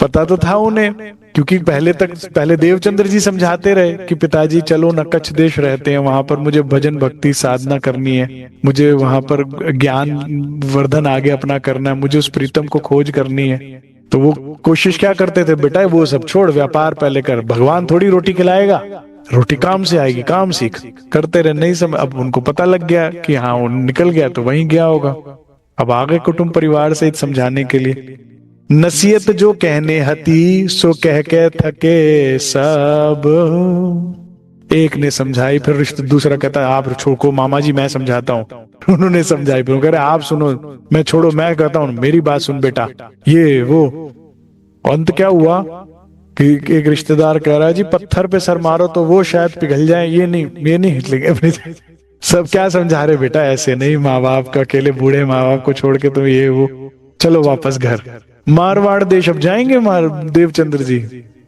पता तो था उन्हें, क्योंकि पहले देवचंद्र जी समझाते रहे कि पिताजी चलो न, कच्छ देश रहते हैं, वहां पर मुझे भजन भक्ति साधना करनी है, मुझे वहां पर ज्ञान वर्धन आगे अपना करना है, मुझे उस प्रीतम को खोज करनी है। तो वो कोशिश क्या करते थे, बेटा वो सब छोड़, व्यापार पहले कर, भगवान थोड़ी रोटी खिलाएगा, रोटी काम से आएगी, काम सीख। करते रहे, नहीं समझ। अब उनको पता लग गया कि हाँ वो निकल गया तो वहीं गया होगा। अब आगे कुटुंब परिवार से समझाने के लिए, नसीहत जो कहने हती सो कह के थके सब। एक ने समझाई, फिर दूसरा कहता है आप छोड़ो मामा जी मैं समझाता हूँ। उन्होंने समझाई, फिर कह रहे आप सुनो, मैं छोड़ो मैं कहता हूँ, मेरी बात सुन बेटा, ये वो। अंत क्या हुआ कि एक रिश्तेदार कह रहा है जी पत्थर पे सर मारो तो वो शायद पिघल जाए, ये नहीं हिचलेंगे। सब क्या समझा रहे बेटा, ऐसे नहीं, माँ बाप का, अकेले बूढ़े माँ बाप को छोड़ के तो ये वो, चलो वापस घर। मारवाड़ देश अब जाएंगे देवचंद्र जी,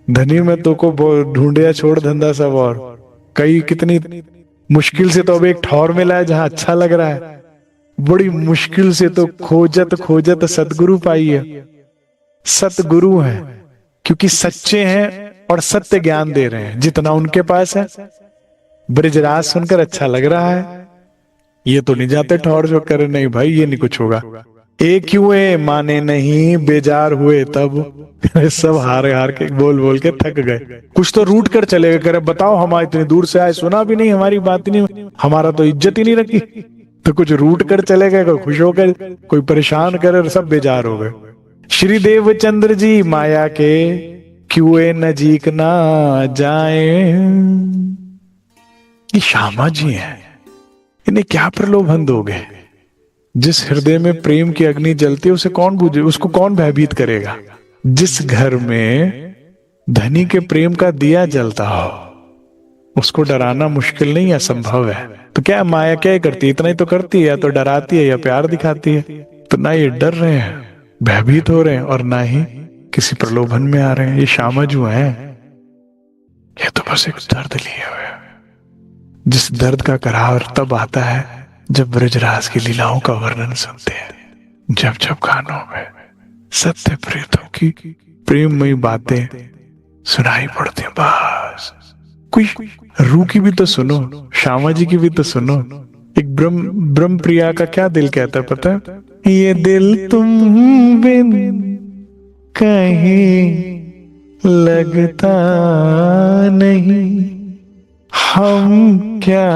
धनी में तो को ढूंढिया, छोड़ धंधा सब, और कई कितनी मुश्किल से तो अब एक ठौर मिला है जहां अच्छा लग रहा है। बड़ी मुश्किल से तो खोजत सतगुरु पाई है। सतगुरु है क्योंकि सच्चे हैं और सत्य ज्ञान दे रहे हैं, जितना उनके पास है। ब्रजराज सुनकर अच्छा लग रहा है, ये तो नहीं जाते ठौर जो करे, नहीं भाई ये नहीं कुछ होगा। एक हुए माने नहीं, बेजार हुए तब। सब हार के बोल के थक गए। कुछ तो रूट कर चले गए, करे बताओ हम इतनी दूर से आए, सुना भी नहीं, हमारी बात ही नहीं, हमारा तो इज्जत ही नहीं रखी। तो कुछ रूट कर चले गए, कोई खुश होकर, कोई परेशान करे, सब बेजार हो गए। श्री देवचंद्र जी माया के क्यों नजीक ना जाए। ये श्यामा जी हैं, इन्हें क्या प्रलोभन दोगे? जिस हृदय में प्रेम की अग्नि जलती है उसे कौन बुझे, उसको कौन भयभीत करेगा? जिस घर में धनी के प्रेम का दिया जलता हो उसको डराना मुश्किल नहीं, असंभव है। तो क्या माया क्या करती है? इतना ही तो करती है, या तो डराती है या प्यार दिखाती है। तो ना ये डर रहे हैं, भयभीत हो रहे हैं, और ना ही किसी प्रलोभन में आ रहे हैं। ये श्यामा जो है ये तो बस एक दर्द लिए हुए, जिस दर्द का करार तब आता है जब ब्रजराज की लीलाओं का वर्णन सुनते हैं। जब जब कानों में सत्य प्रीतों की प्रेममयी बातें सुनाई पड़ती हैं, बस कोई रूह की भी तो सुनो, श्यामा जी की भी तो सुनो। एक ब्रह्म प्रिया का क्या दिल कहता है पता है? ये दिल तुम बिन कहीं लगता नहीं, हम क्या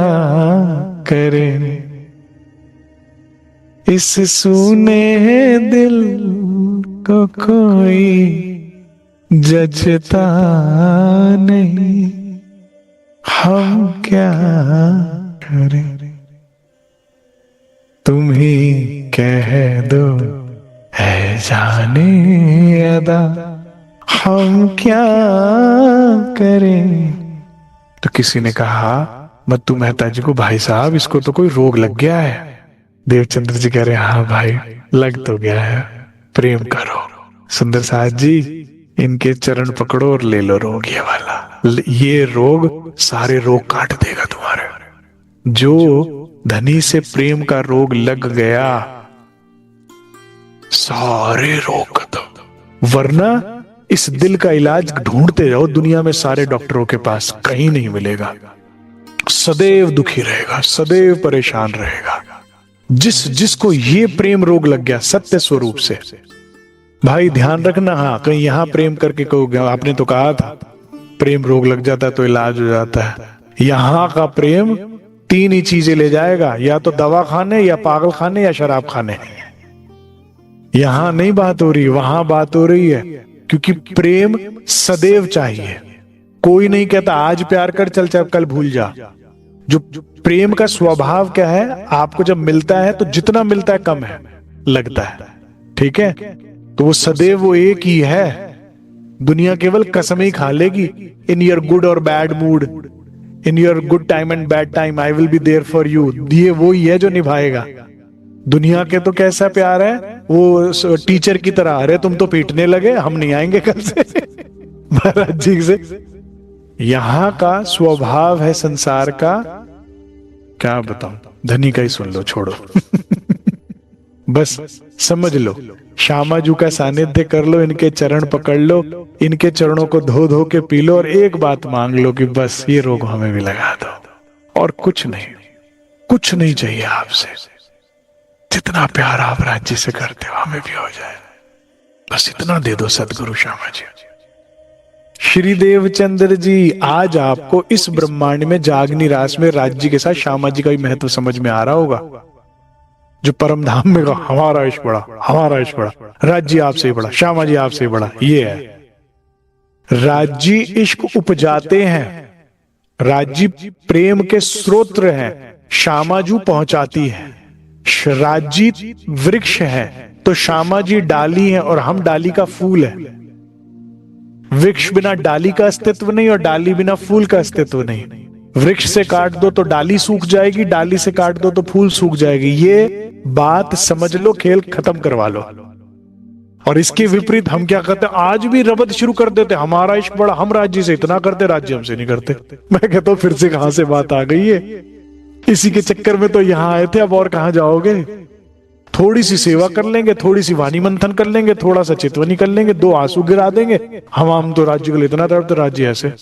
करें इस सूने दिल को, कोई जजता नहीं, हम क्या करें। तुम ही कह दो है जाने अदा, हम क्या करें। तो किसी ने कहा मत्तू मेहता जी को, भाई साहब इसको तो कोई रोग लग गया है। देवचंद्र जी कह रहे हैं हाँ भाई लग तो गया है, प्रेम करो। सुंदर साथ जी इनके चरण पकड़ो और ले लो रोग ये वाला, ये रोग सारे रोग काट देगा तुम्हारे। जो धनी से प्रेम का रोग लग गया सारे रोग खत्म। वरना इस दिल का इलाज ढूंढते जाओ दुनिया में सारे डॉक्टरों के पास, कहीं नहीं मिलेगा। सदैव दुखी रहेगा, सदैव परेशान रहेगा। जिसको ये प्रेम रोग लग गया सत्य स्वरूप से, भाई ध्यान रखना। हाँ कहीं यहां प्रेम करके कहोगे, आपने तो कहा था प्रेम रोग लग जाता है तो इलाज हो जाता है। यहां का प्रेम तीन ही चीजें ले जाएगा, या तो दवा खाने, या पागल खाने, या शराब खाने। यहां नहीं बात हो रही, वहां बात हो रही है। क्योंकि प्रेम सदैव चाहिए। कोई नहीं कहता आज प्यार कर, चल चल कल भूल जा। जो प्रेम का स्वभाव क्या है, आपको जब मिलता है तो जितना मिलता है कम है लगता है, ठीक है। तो वो सदैव वो एक ही है। दुनिया केवल कसम ही खा लेगी, इन योर गुड और bad mood, in your good time and bad time I will be there for you. ये वो ही है जो निभाएगा। दुनिया के तो कैसा प्यार है, वो टीचर की तरह, अरे तुम तो पीटने लगे, हम नहीं आएंगे कल से महाराज जी से। यहां का स्वभाव है संसार का, क्या बताऊं, धनी का ही सुन लो, छोड़ो बस समझ लो। श्यामाजू का सानिध्य कर लो, इनके चरण पकड़ लो, इनके चरणों को धो धो के पी लो, और एक बात मांग लो कि बस ये रोग हमें भी लगा दो। और कुछ नहीं, कुछ नहीं चाहिए आपसे। जितना प्यार आप राज्य से करते हो हमें भी हो जाए, बस इतना दे दो सदगुरु श्यामा जी। श्री देवचंद्र जी आज आपको इस ब्रह्मांड में जागनी रास में राज्य के साथ श्यामा जी का भी महत्व समझ में आ रहा होगा। जो परम धाम में का हमारा इश्क बड़ा, हमारा इश्क बड़ा, राज्य आपसे ही बड़ा, श्यामा जी आपसे ही बड़ा, ये है। राज्य इश्क उपजाते हैं, राज्य प्रेम के स्रोत हैं, श्यामाजू पहुंचाती है। राज्य वृक्ष है तो श्यामा जी डाली है, और हम डाली का फूल है। वृक्ष बिना डाली का अस्तित्व नहीं, और डाली बिना फूल का अस्तित्व नहीं। वृक्ष से काट दो तो डाली सूख जाएगी, डाली से काट दो तो फूल सूख जाएगी। ये बात समझ लो, खेल खत्म करवा लो। और इसके विपरीत हम क्या करते हैं, आज भी रबद शुरू कर देते, हमारा इश्क बड़ा, हम राज्य से इतना करते, राज्य हमसे नहीं करते। मैं कहता हूं फिर से कहां से बात आ गई है। इसी के चक्कर में तो यहां आए थे, अब और कहां जाओगे। थोड़ी सी सेवा कर लेंगे, थोड़ी सी वाणी मंथन कर लेंगे, थोड़ा सा चितवनी कर लेंगे, 2 आंसू गिरा देंगे। हम तो राज्य को लिए इतना तड़पते, राज्य ऐसे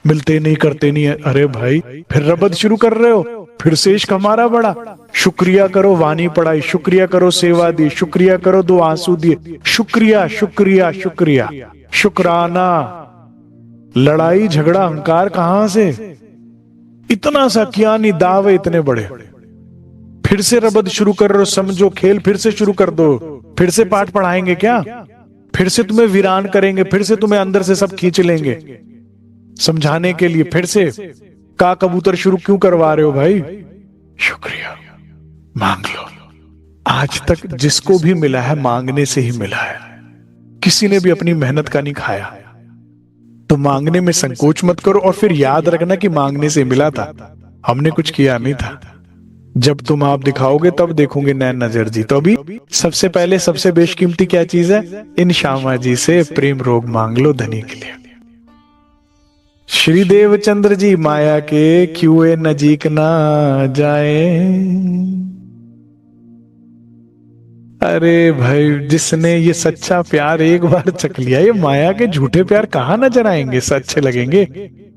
मिलते नहीं, करते नहीं है। अरे भाई फिर रबद शुरू कर रहे हो, फिर से इश्क हमारा बड़ा। शुक्रिया करो वाणी पढ़ाई, शुक्रिया करो सेवा दी, शुक्रिया करो 2 आंसू दिए, शुक्रिया शुक्रिया शुक्रिया, शुक्राना। लड़ाई झगड़ा अहंकार कहां से, इतना सा किया नहीं, दावे इतने बड़े। फिर से रबद शुरू कर रहे हो, समझो खेल फिर से शुरू कर दो। फिर से पाठ पढ़ाएंगे क्या, फिर से तुम्हें वीरान करेंगे, फिर से तुम्हें अंदर से सब खींच लेंगे समझाने के लिए। फिर से का कबूतर शुरू क्यों करवा रहे हो भाई। शुक्रिया मांग लो। आज तक जिसको भी मिला है मांगने से ही मिला है, किसी ने भी अपनी मेहनत का नहीं खाया। तो मांगने में संकोच मत करो, और फिर याद रखना कि मांगने से मिला था, हमने कुछ किया नहीं था। जब तुम आप दिखाओगे तब देखोगे नैन नजर जी। तो अभी सबसे पहले सबसे बेशकीमती क्या चीज है, इन श्यामा जी से प्रेम रोग मांग लो धनी के लिए। श्री देवचंद्र जी माया के क्यूए नजीक ना जाए। अरे भाई जिसने ये सच्चा प्यार एक बार चख लिया, ये माया के झूठे प्यार कहां नजर आएंगे, सच्चे लगेंगे,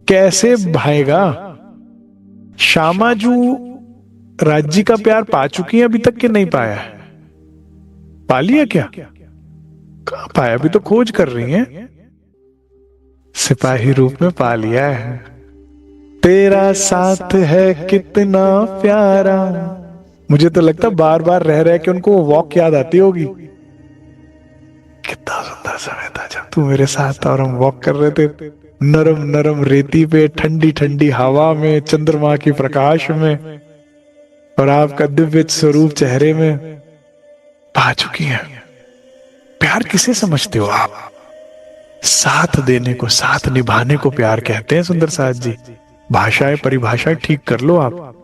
कैसे भाएगा। श्यामाजू राज्य का प्यार पा चुकी है अभी तक कि नहीं पाया है, पा लिया क्या, कहां पाया, अभी तो खोज कर रही हैं। सिपाही रूप में पा लिया है। तेरा साथ है कितना प्यारा। मुझे तो लगता बार बार रह रहे कि उनको वॉक याद आती होगी। कितना सुंदर समय था जब तू मेरे साथ था और हम वॉक कर रहे थे, नरम नरम रेती पे, ठंडी ठंडी हवा में, चंद्रमा की प्रकाश में, और आपका दिव्य स्वरूप चेहरे में। पा चुकी हैं। प्यार किसे समझते हो आप? साथ देने को, साथ निभाने को प्यार कहते हैं सुंदर साथ जी। भाषाएं परिभाषाएं ठीक कर लो आप।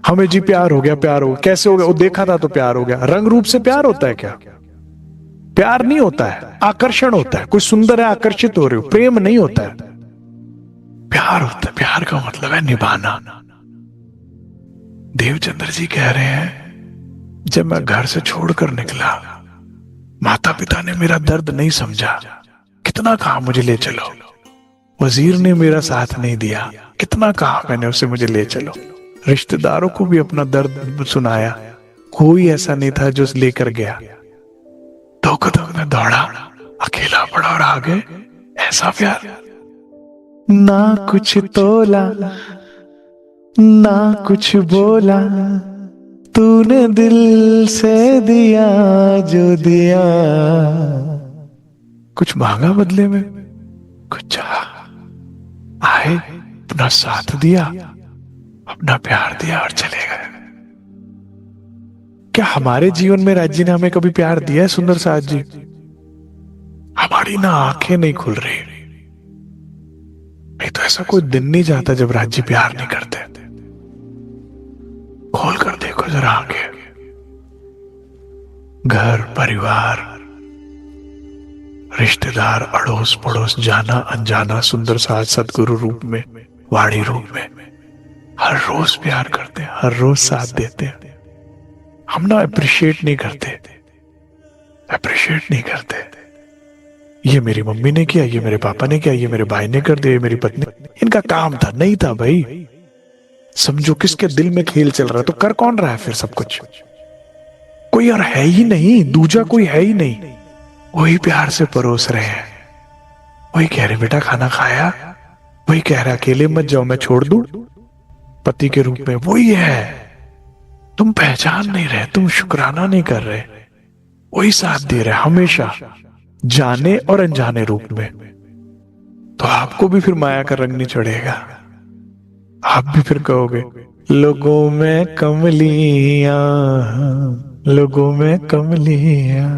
हमें जी प्यार हो गया, प्यार हो गया, कैसे हो गया? वो देखा था तो प्यार हो गया। रंग रूप से प्यार होता है क्या? प्यार नहीं होता है, आकर्षण होता है। कोई सुंदर है, आकर्षित हो रहे हो, प्रेम नहीं होता है। प्यार होता है, प्यार का मतलब है निभाना। देवचंद्र जी कह रहे हैं, जब मैं घर से छोड़कर निकला, माता पिता ने मेरा दर्द नहीं समझा, कितना कहा मुझे ले चलो। वजीर ने मेरा साथ नहीं दिया, कितना कहा मैंने उसे मुझे ले चलो। रिश्तेदारों को भी अपना दर्द सुनाया, कोई ऐसा नहीं था जो लेकर गया। 2 कदम में दौड़ा, अकेला पड़ा और आ गए। ऐसा प्यार ना कुछ तोला ना कुछ बोला, तूने दिल से दिया जो दिया। कुछ मांगा बदले में, कुछ चाहा, आए, अपना साथ दिया, अपना प्यार दिया और चले गए। क्या हमारे जीवन में राज्य ने हमें कभी प्यार दिया है? सुंदर साथ जी, हमारी ना आंखें नहीं खुल रही। नहीं तो ऐसा कोई दिन नहीं जाता जब राज्य प्यार नहीं करते। खोल कर देखो जरा आंखें। घर परिवार, रिश्तेदार, अड़ोस पड़ोस, जाना अनजाना, सुंदर साथ सदगुरु रूप में, वाणी रूप में, हर रोज प्यार करते हैं, हर रोज साथ देते हैं। हम ना अप्रिशिएट नहीं करते, अप्रिशिएट नहीं करते। ये मेरी मम्मी ने किया, ये मेरे पापा ने किया, ये मेरे भाई ने कर दिया, ये मेरी पत्नी, इनका काम था। नहीं था भाई। समझो किसके दिल में खेल चल रहा है, तो कर कौन रहा है फिर सब कुछ? कोई और है ही नहीं, दूजा कोई है ही नहीं। वही प्यार से परोस रहे हैं। वही कह रहे बेटा खाना खाया, वही कह रहा अकेले मत जाओ, मैं छोड़ दूं, पति के रूप में वही है। तुम पहचान नहीं रहे, तुम शुक्राना नहीं कर रहे। वही साथ दे रहे हमेशा, जाने और अनजाने रूप में। तो आपको भी फिर माया का रंग नहीं चढ़ेगा। आप भी फिर कहोगे लोगों में कमलियां, लोगों में कमलियां,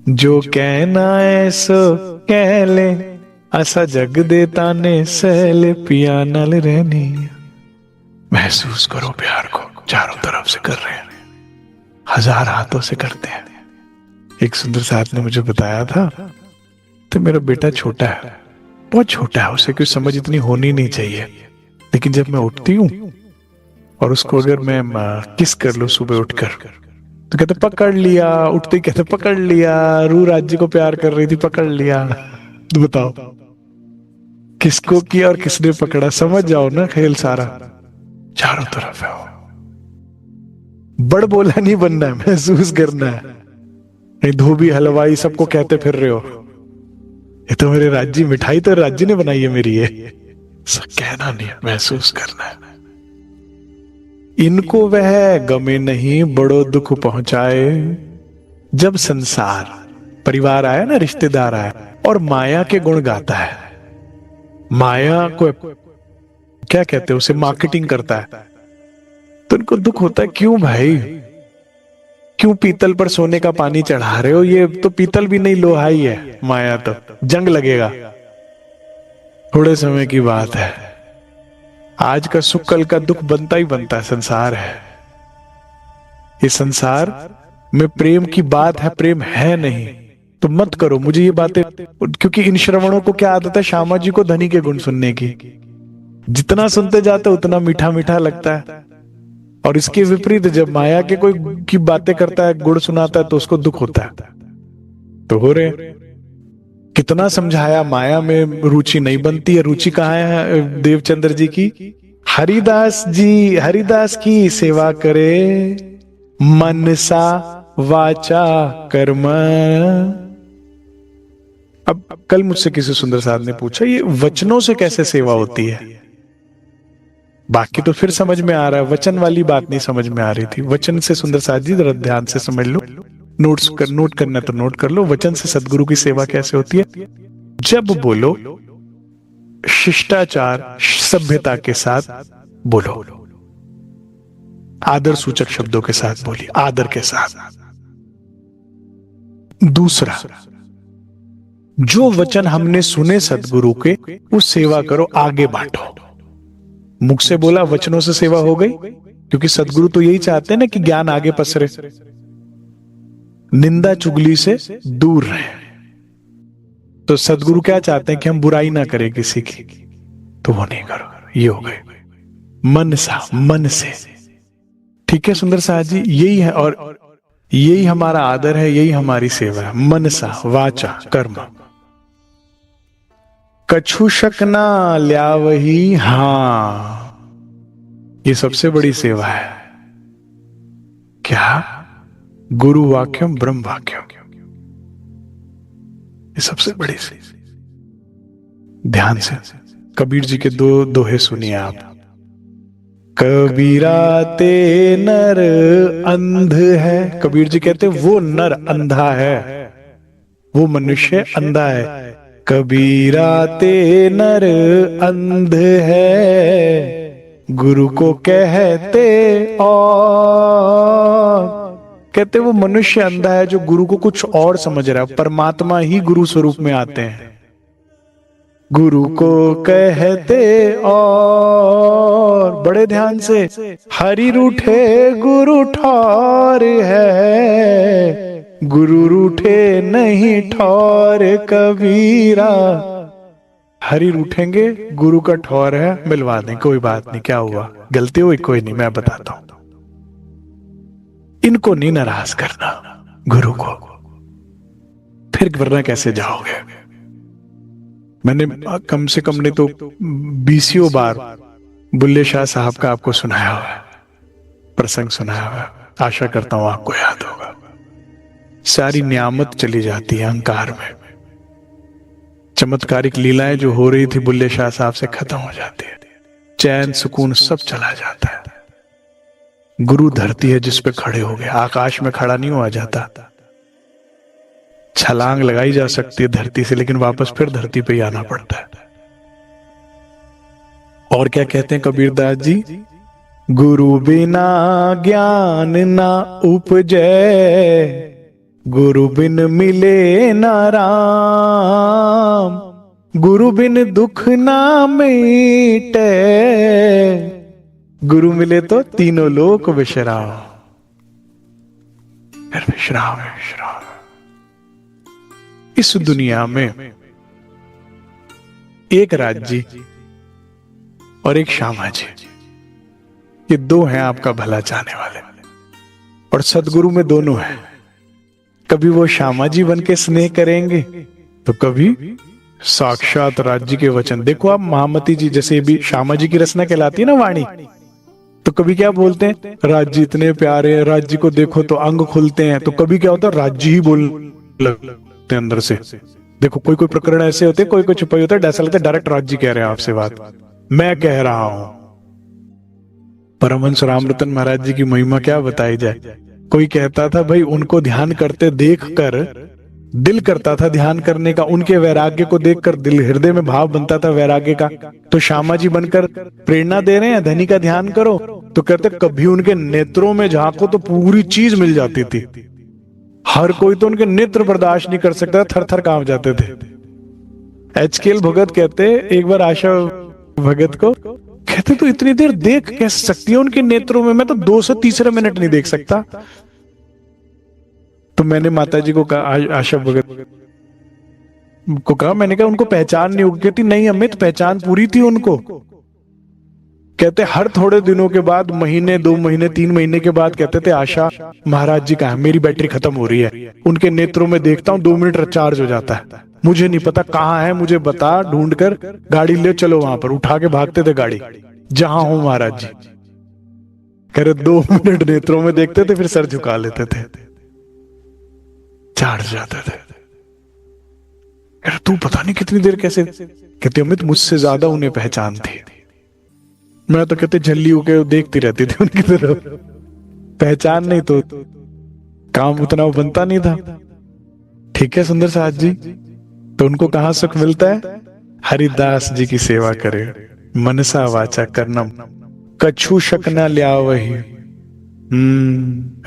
जो कहना है सो कह ले, असा जग देता ने सहले पिया नल रहनी। महसूस करो प्यार को, चारों तरफ से कर रहे हैं, 1000 हाथों से करते हैं। एक सुंदर साथ ने मुझे बताया था, तो मेरा बेटा छोटा है, बहुत छोटा है, उसे कोई समझ इतनी होनी नहीं चाहिए। लेकिन जब मैं उठती हूँ और उसको अगर मैं किस कर लूं सुबह उठकर, तो कहते पकड़ लिया। उठते कहते पकड़ लिया। रू राज्य को प्यार कर रही थी, पकड़ लिया। तो बताओ किसको किया और किसने पकड़ा? समझ जाओ ना खेल सारा, चारों तरफ है वो। बड़ बोला नहीं बनना है, महसूस करना है। नहीं धोबी हलवाई सबको कहते फिर रहे हो, ये तो मेरे राज्य, मिठाई तो राज्य ने बनाई है मेरी, ये सब कहना नहीं है, महसूस करना है। इनको वह गमे नहीं बड़ो दुख पहुंचाए। जब संसार, परिवार आया ना, रिश्तेदार आया और माया के गुण गाता है, माया को क्या कहते हैं, उसे मार्केटिंग करता है, तो इनको दुख होता है। क्यों भाई, क्यों पीतल पर सोने का पानी चढ़ा रहे हो? ये तो पीतल भी नहीं, लोहा ही है। माया तो जंग लगेगा, थोड़े समय की बात है। आज का सुख कल का दुख बनता ही बनता है, संसार है। ये संसार में प्रेम की बात है, प्रेम है नहीं। तो मत करो मुझे ये बातें, क्योंकि इन श्रवणों को क्या आदत है, श्यामा जी को धनी के गुण सुनने की। जितना सुनते जाते उतना मीठा मीठा लगता है। और इसके विपरीत जब माया के कोई की बातें करता है, गुण सुनाता है, तो उसको दुख होता है। तो हो रहे कितना समझाया, माया में रुचि नहीं बनती है। रुचि कहाँ है देवचंद्र जी की? हरिदास जी, हरिदास की सेवा करे, मनसा वाचा कर्म। अब कल मुझसे किसी सुंदर साथ ने पूछा, ये वचनों से कैसे सेवा होती है? बाकी तो फिर समझ में आ रहा है, वचन वाली बात नहीं समझ में आ रही थी। वचन से सुंदर साथ जी जरा ध्यान से समझ लो, नोट करना तो नोट कर लो। वचन से सदगुरु की सेवा कैसे होती है? जब बोलो शिष्टाचार सभ्यता के साथ बोलो, आदर सूचक शब्दों के साथ बोलिए, आदर के साथ। दूसरा, जो वचन हमने सुने सदगुरु के, वो सेवा करो, आगे बांटो। मुख से बोला, वचनों से सेवा हो गई, क्योंकि सदगुरु तो यही चाहते हैं ना कि ज्ञान आगे पसरे, निंदा चुगली से दूर रहे। तो सदगुरु क्या चाहते हैं कि हम बुराई ना करें किसी की, तो वो नहीं करो। ये हो गए मन सा, मन से। ठीक है सुंदर साहब जी, यही है और यही हमारा आदर है, यही हमारी सेवा है। मनसा वाचा कर्म, कछु शक ना ल्यावही। हाँ, ये सबसे बड़ी सेवा है। क्या? गुरु वाक्यम ब्रह्म वाक्यम, ये सबसे बड़ी सेवा। ध्यान से कबीर जी के दो दोहे सुनिए आप। कबीरा ते नर अंध है। कबीर जी कहते वो नर अंधा है, वो मनुष्य अंधा है। कबीरा ते नर अंध है, गुरु को कहते और। कहते वो मनुष्य अंधा है जो गुरु को कुछ और समझ रहा है। परमात्मा ही गुरु स्वरूप में आते हैं। गुरु को कहते और, बड़े ध्यान से, हरि रूठे गुरु ठौर है, गुरु रूठे नहीं ठौर कबीरा। हरि रूठेंगे, गुरु का ठौर है, मिलवा दें, कोई बात नहीं, क्या हुआ, गलती हुई, कोई नहीं, मैं बताता हूं। इनको नहीं नाराज करना गुरु को, फिर वरना कैसे जाओगे। मैंने कम से कम नहीं तो 20 बार बुल्ले शाह साहब का आपको सुनाया हुआ है, प्रसंग सुनाया हुआ है। आशा करता हूं आपको याद होगा। सारी नियामत चली जाती है अहंकार में। चमत्कारिक लीलाएं जो हो रही थी बुल्ले शाह साहब से खत्म हो जाती है। चैन सुकून सब चला जाता है। गुरु धरती है जिस पे खड़े हो गए, आकाश में खड़ा नहीं हुआ जाता। छलांग लगाई जा सकती है धरती से, लेकिन वापस फिर धरती पे ही आना पड़ता है। और क्या कहते हैं कबीरदास जी? गुरु बिना ज्ञान ना उपजै, गुरु बिन मिले ना राम, गुरु बिन दुख ना मिटे, गुरु मिले तो तीनों लोक विश्राम। फिर विश्राम है, विश्राम। इस दुनिया में एक राज्य और एक श्यामा जी, ये दो हैं आपका भला चाहने वाले, और सदगुरु में दोनों हैं। कभी वो श्यामा जी बन के स्नेह करेंगे तो कभी साक्षात राज्य के वचन। देखो आप महामती जी, जैसे भी श्यामा जी की रचना कहलाती है ना वाणी, तो कभी क्या बोलते हैं, राज्य इतने प्यारे हैं, राज्य को देखो तो अंग खुलते हैं। तो कभी क्या होता है, राज्य ही बोल लगते हैं अंदर से। देखो कोई कोई प्रकरण ऐसे होते हैं, कोई कोई छुपाई होता है, ऐसा लगता है डायरेक्ट राज्य कह रहे हैं आपसे बात, मैं कह रहा हूं। परमहंस रामरतन महाराज जी की महिमा क्या बताई जाए। कोई कहता था भाई उनको ध्यान करते देखकर दिल करता था ध्यान करने का, उनके वैराग्य को देखकर दिल, हृदय में भाव बनता था वैराग्य का। तो श्यामा जी बनकर प्रेरणा दे रहे हैं, धनी का ध्यान करो, तो कहते कभी उनके नेत्रों में झांको तो पूरी चीज मिल जाती थी। हर कोई तो उनके नेत्र बर्दाश्त नहीं कर सकता, थर थर कांप जाते थे। HKL भगत कहते एक बार आशा भगत को, कहते तो इतनी देर देख कैसे सकती है उनके नेत्रों में, मैं तो 2 से तीसरे मिनट नहीं देख सकता। तो मैंने माता जी को कहा, आशा भगत को कहा, मैंने कहा उनको पहचान नहीं होगी। कहती नहीं अमित, पहचान पूरी थी उनको। कहते हर थोड़े दिनों के बाद, महीने 2 महीने 3 महीने के बाद कहते थे आशा महाराज जी कहाँ है, मेरी बैटरी खत्म हो रही है। उनके नेत्रों में देखता हूँ 2 मिनट रिचार्ज हो जाता है, मुझे नहीं पता कहाँ है, मुझे बता, ढूंढ कर गाड़ी ले चलो वहां पर। उठा के भागते थे गाड़ी, जहां हो महाराज जी। कह रहे 2 मिनट नेत्रों में देखते थे, फिर सर झुका लेते थे, चार्ज जाते थे। कह रहे तू पता नहीं कितनी देर कैसे। कहते अमित मुझसे ज्यादा उन्हें पहचान थी, मैं तो कहते झल्ली होके देखती रहती थी उनकी तरफ। पहचान नहीं तो काम उतना बनता नहीं था। ठीक है सुंदर साहब जी, तो उनको कहां सुख मिलता है? हरिदास जी की सेवा करे, मनसा वाचा कर्णम, कछु शक न ल्यावहि।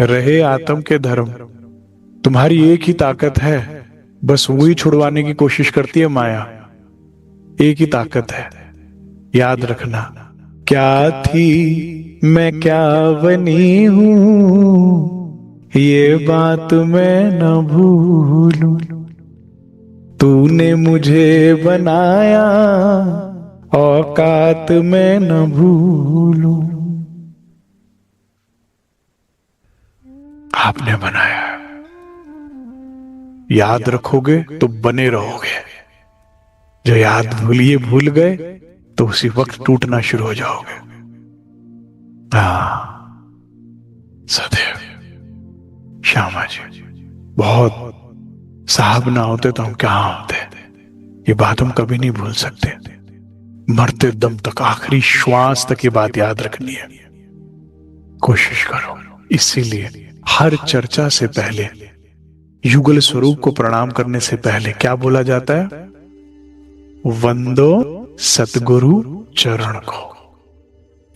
रहे आत्म के धर्म। तुम्हारी एक ही ताकत है, बस वही छुड़वाने की कोशिश करती है माया। एक ही ताकत है, याद रखना। क्या थी मैं क्या बनी हूं, ये बात मैं न भूलूं। तूने मुझे बनाया, औकात मैं न भूलूं। आपने बनाया, याद रखोगे तो बने रहोगे। जो याद भूल गए तो उसी वक्त टूटना शुरू हो जाओगे। हाँ, सदैव श्यामा जी, बहुत साहब ना होते तो हम कहाँ होते। ये बात हम कभी नहीं भूल सकते। मरते दम तक, आखिरी श्वास तक ये बात याद रखनी है। कोशिश करो। इसीलिए हर चर्चा से पहले, युगल स्वरूप को प्रणाम करने से पहले क्या बोला जाता है? वंदो सतगुरु चरण को।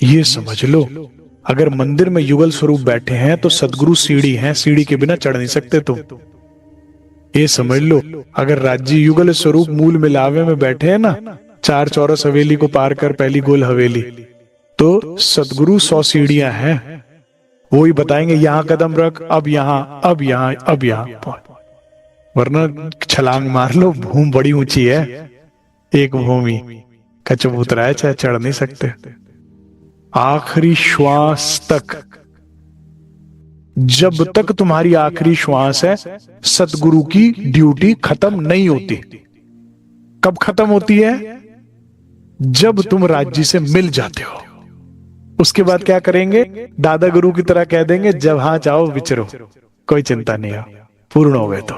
ये समझ लो, अगर मंदिर में युगल स्वरूप बैठे हैं तो सतगुरु सीढ़ी हैं, सीढ़ी के बिना चढ़ नहीं सकते तुम। ये समझ लो, अगर राज्य युगल स्वरूप मूल मिलावे में बैठे हैं ना, 4 चौरस हवेली को पार कर पहली गोल हवेली, तो सतगुरु 100 सीढ़ियां हैं। वो ही बताएंगे यहां कदम रख, अब यहां, अब यहां, अब यहां। वरना छलांग मार लो, भूमि बड़ी ऊंची है। एक भूमि का चबूतरा है, चाहे चढ़ नहीं सकते। आखिरी श्वास तक, जब तक तुम्हारी आखिरी श्वास है, सतगुरु की ड्यूटी खत्म नहीं होती। कब खत्म होती है? जब तुम राज्य से मिल जाते हो। उसके बाद क्या करेंगे? दादा गुरु की तरह कह देंगे, जब हां चाहो विचरो, कोई चिंता नहीं है, पूर्ण हो गए। तो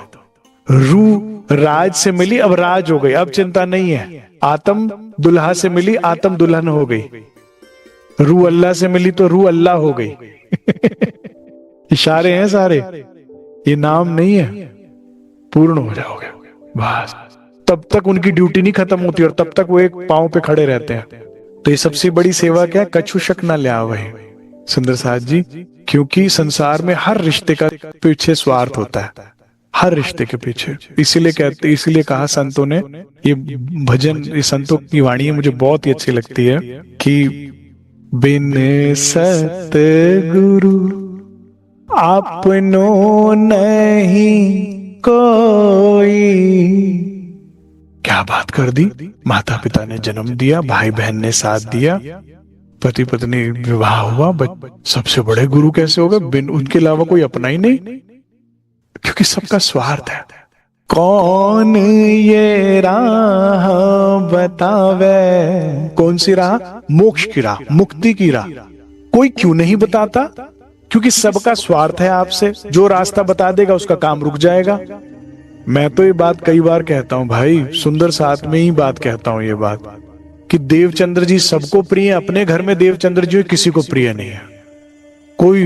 रूह राज से मिली, अब राज हो गई, अब चिंता नहीं है। आत्म दुल्हा से मिली, आत्म दुल्हन हो गई। रूह अल्लाह से मिली तो रूह अल्लाह हो गई। इशारे हैं सारे, ये नाम नहीं है। पूर्ण हो जाओगे बस। तब तक उनकी ड्यूटी नहीं खत्म होती और तब तक वो एक पांव पे खड़े रहते हैं। तो ये सबसे बड़ी सेवा क्या है? कछु शक न ले आवे, सुंदर साथ जी। क्योंकि संसार में हर रिश्ते का पीछे स्वार्थ होता है, हर रिश्ते के पीछे। इसीलिए कहा संतों ने, ये भजन, ये संतों की वाणी मुझे बहुत ही अच्छी लगती है कि बिन सतगुरु आपनो नहीं कोई। क्या बात कर दी! माता पिता ने जन्म दिया, भाई बहन ने साथ दिया, पति पत्नी विवाह हुआ, सबसे बड़े गुरु कैसे हो गए? बिन उनके अलावा कोई अपना ही नहीं, क्योंकि सबका स्वार्थ है। कौन ये राह बतावे? कौन सी राह? मोक्ष की राह, मुक्ति की राह। कोई क्यों नहीं बताता? क्योंकि सबका स्वार्थ है आपसे। जो रास्ता बता देगा उसका काम रुक जाएगा। मैं तो ये बात कई बार कहता हूं भाई, सुंदर साथ में ही बात कहता हूं ये बात, कि देवचंद्र जी सबको प्रिय है। अपने घर में देवचंद्र जी किसी को प्रिय नहीं है। कोई,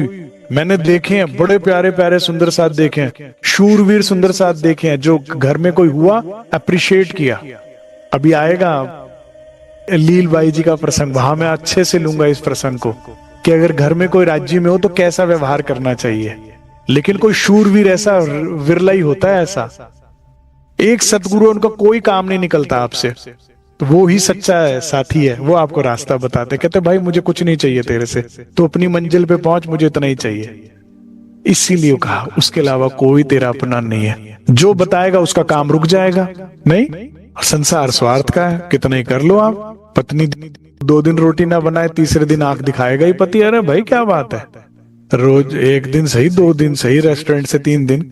मैंने देखे हैं बड़े प्यारे प्यारे सुंदर साथ देखे हैं, शूरवीर सुंदर साथ देखे हैं, जो घर में कोई हुआ अप्रिशिएट किया। अभी आएगा लीलबाई जी का प्रसंग, वहां मैं अच्छे से लूंगा इस प्रसंग को, कि अगर घर में कोई राज्य में हो तो कैसा व्यवहार करना चाहिए। लेकिन कोई शूरवीर ऐसा विरला ही होता है। ऐसा एक सतगुरु, उनका कोई काम नहीं निकलता आपसे, तो वो ही सच्चा है, साथी है। वो आपको रास्ता बताते, कहते भाई मुझे कुछ नहीं चाहिए तेरे से, तो अपनी मंजिल पे पहुंच, मुझे इतना ही चाहिए। इसीलिए कहा, उसके अलावा कोई तेरा अपना नहीं है। जो बताएगा उसका काम रुक जाएगा। नहीं, संसार स्वार्थ का है, कितना ही कर लो आप। पत्नी 2 दिन रोटी ना बनाए, तीसरे दिन आंख दिखाएगा ही पति। अरे भाई क्या बात है, रोज 1 दिन सही, 2 दिन सही, रेस्टोरेंट से 3 दिन,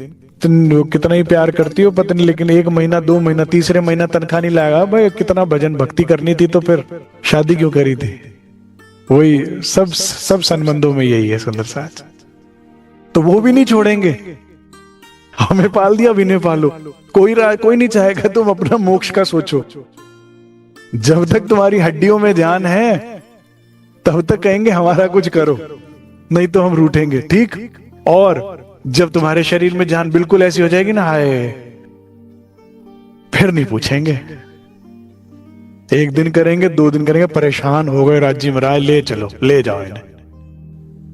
तुम कितना ही प्यार करती हो पत्नी, लेकिन 1 महीना 2 महीना तीसरे महीना तनख्वाह नहीं लाएगा। भाई कितना भजन भक्ति करनी थी तो फिर शादी क्यों करी थी? वही सब संबंधों में यही है सुंदर साथ। तो वो भी नहीं छोड़ेंगे। हमें पाल दिया, भी नहीं पालो, कोई नहीं चाहेगा। तुम अपना मोक्ष का सोचो। जब तक तुम्हारी हड्डियों में जान है तब तक कहेंगे हमारा कुछ करो, नहीं तो हम रूठेंगे। ठीक? और जब तुम्हारे शरीर में जान बिल्कुल ऐसी हो जाएगी ना, हाय, फिर नहीं पूछेंगे। 1 दिन करेंगे, 2 दिन करेंगे, परेशान हो गए, राज्य में राय, ले चलो, ले जाओ इन्हें।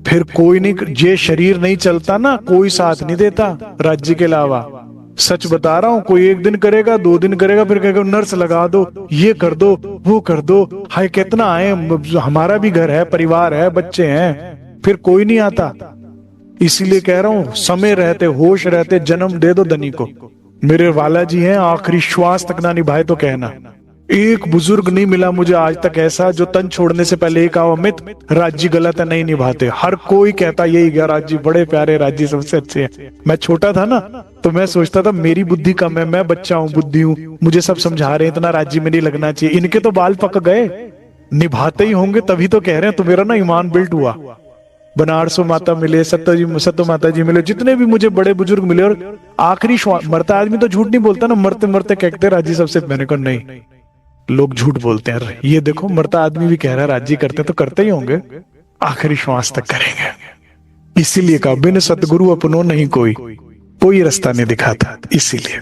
फिर कोई नहीं, ये शरीर नहीं चलता ना, कोई साथ नहीं देता राज्य के अलावा। सच बता रहा हूं, कोई एक दिन करेगा, 2 दिन करेगा, फिर कहेगा नर्स लगा दो, ये कर दो, वो कर दो। हाय कितना आए, हमारा भी घर है, परिवार है, बच्चे हैं, फिर कोई नहीं आता। इसीलिए कह रहा हूं, समय रहते, होश रहते जन्म दे दो धनी को। मेरे वाला जी हैं, आखिरी श्वास तक ना निभाए तो कहना। एक बुजुर्ग नहीं मिला मुझे आज तक ऐसा जो तन छोड़ने से पहले एक अमित राज्य गलत है नहीं निभाते। हर कोई कहता यही गया, राज्य बड़े प्यारे, राज्य सबसे अच्छे हैं। मैं छोटा था ना, तो मैं सोचता था मेरी बुद्धि कम है, मैं बच्चा हूँ, बुद्धि हूँ, मुझे सब समझा रहे हैं, इतना राज्य में नहीं लगना चाहिए। इनके तो बाल पक गए, निभाते ही होंगे तभी तो कह रहे हैं। तो मेरा ना ईमान बिल्ट हुआ। बनारसों माता मिले, सत्य माता जी मिले, जितने भी मुझे बड़े बुजुर्ग मिले, और आखिरी मरता आदमी तो झूठ नहीं बोलता ना, मरते मरते कहते राज्य सबसे। मैंने कहा नहीं, लोग झूठ बोलते हैं। ये देखो मरता आदमी भी कह रहा है राज्य करते तो करते ही होंगे, आखिरी श्वास तक करेंगे। इसीलिए कहा बिन सतगुरु अपनो नहीं कोई, कोई रास्ता नहीं दिखाता। इसीलिए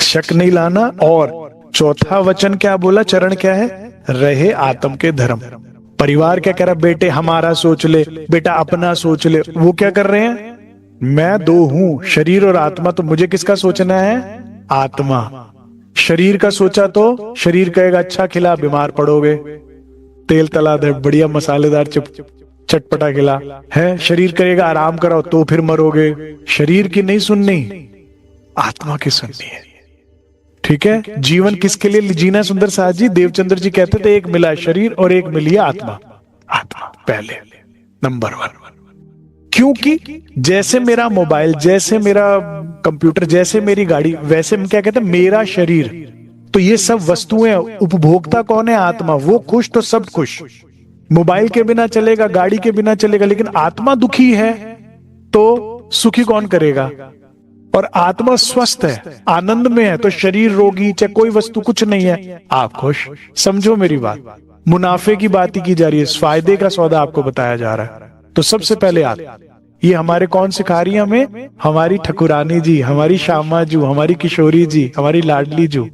शक नहीं लाना। और चौथा वचन क्या बोला, चरण क्या है, रहे आत्म के धर्म। परिवार क्या कह रहा, बेटे हमारा सोच ले, बेटा अपना सोच ले। वो क्या कर रहे हैं, मैं दो हूं, शरीर और आत्मा। तो मुझे किसका सोचना है, आत्मा। शरीर का सोचा तो शरीर कहेगा अच्छा खिला, बीमार पड़ोगे, तेल तला दे, बढ़िया मसालेदार चटपटा खिला है। शरीर कहेगा आराम कराओ, तो फिर मरोगे। शरीर की नहीं सुननी, आत्मा की सुननी है। ठीक है, जीवन किसके लिए जीना। सुंदर साथ जी, देवचंद्र जी कहते थे एक मिला शरीर और एक मिली आत्मा। आत्मा पहले नंबर 1। क्योंकि जैसे मेरा मोबाइल, जैसे मेरा कंप्यूटर, जैसे मेरी गाड़ी, वैसे हम क्या कहते हैं मेरा शरीर। तो ये सब वस्तुएं, उपभोक्ता कौन है, आत्मा। वो खुश तो सब खुश। मोबाइल के बिना चलेगा, गाड़ी के बिना चलेगा, लेकिन आत्मा दुखी है तो सुखी कौन करेगा। और आत्मा स्वस्थ है, आनंद में है, तो शरीर रोगी, चाहे कोई वस्तु कुछ नहीं है, आप खुश। समझो मेरी बात, मुनाफे की बात ही की जा रही है, फायदे का सौदा आपको बताया जा रहा है। तो सबसे पहले आत्मा। ये हमारे कौन सिखा रही है हमें, हमारी ठकुरानी जी, हमारी श्यामा जू, हमारी किशोरी जी, हमारी लाडली जू।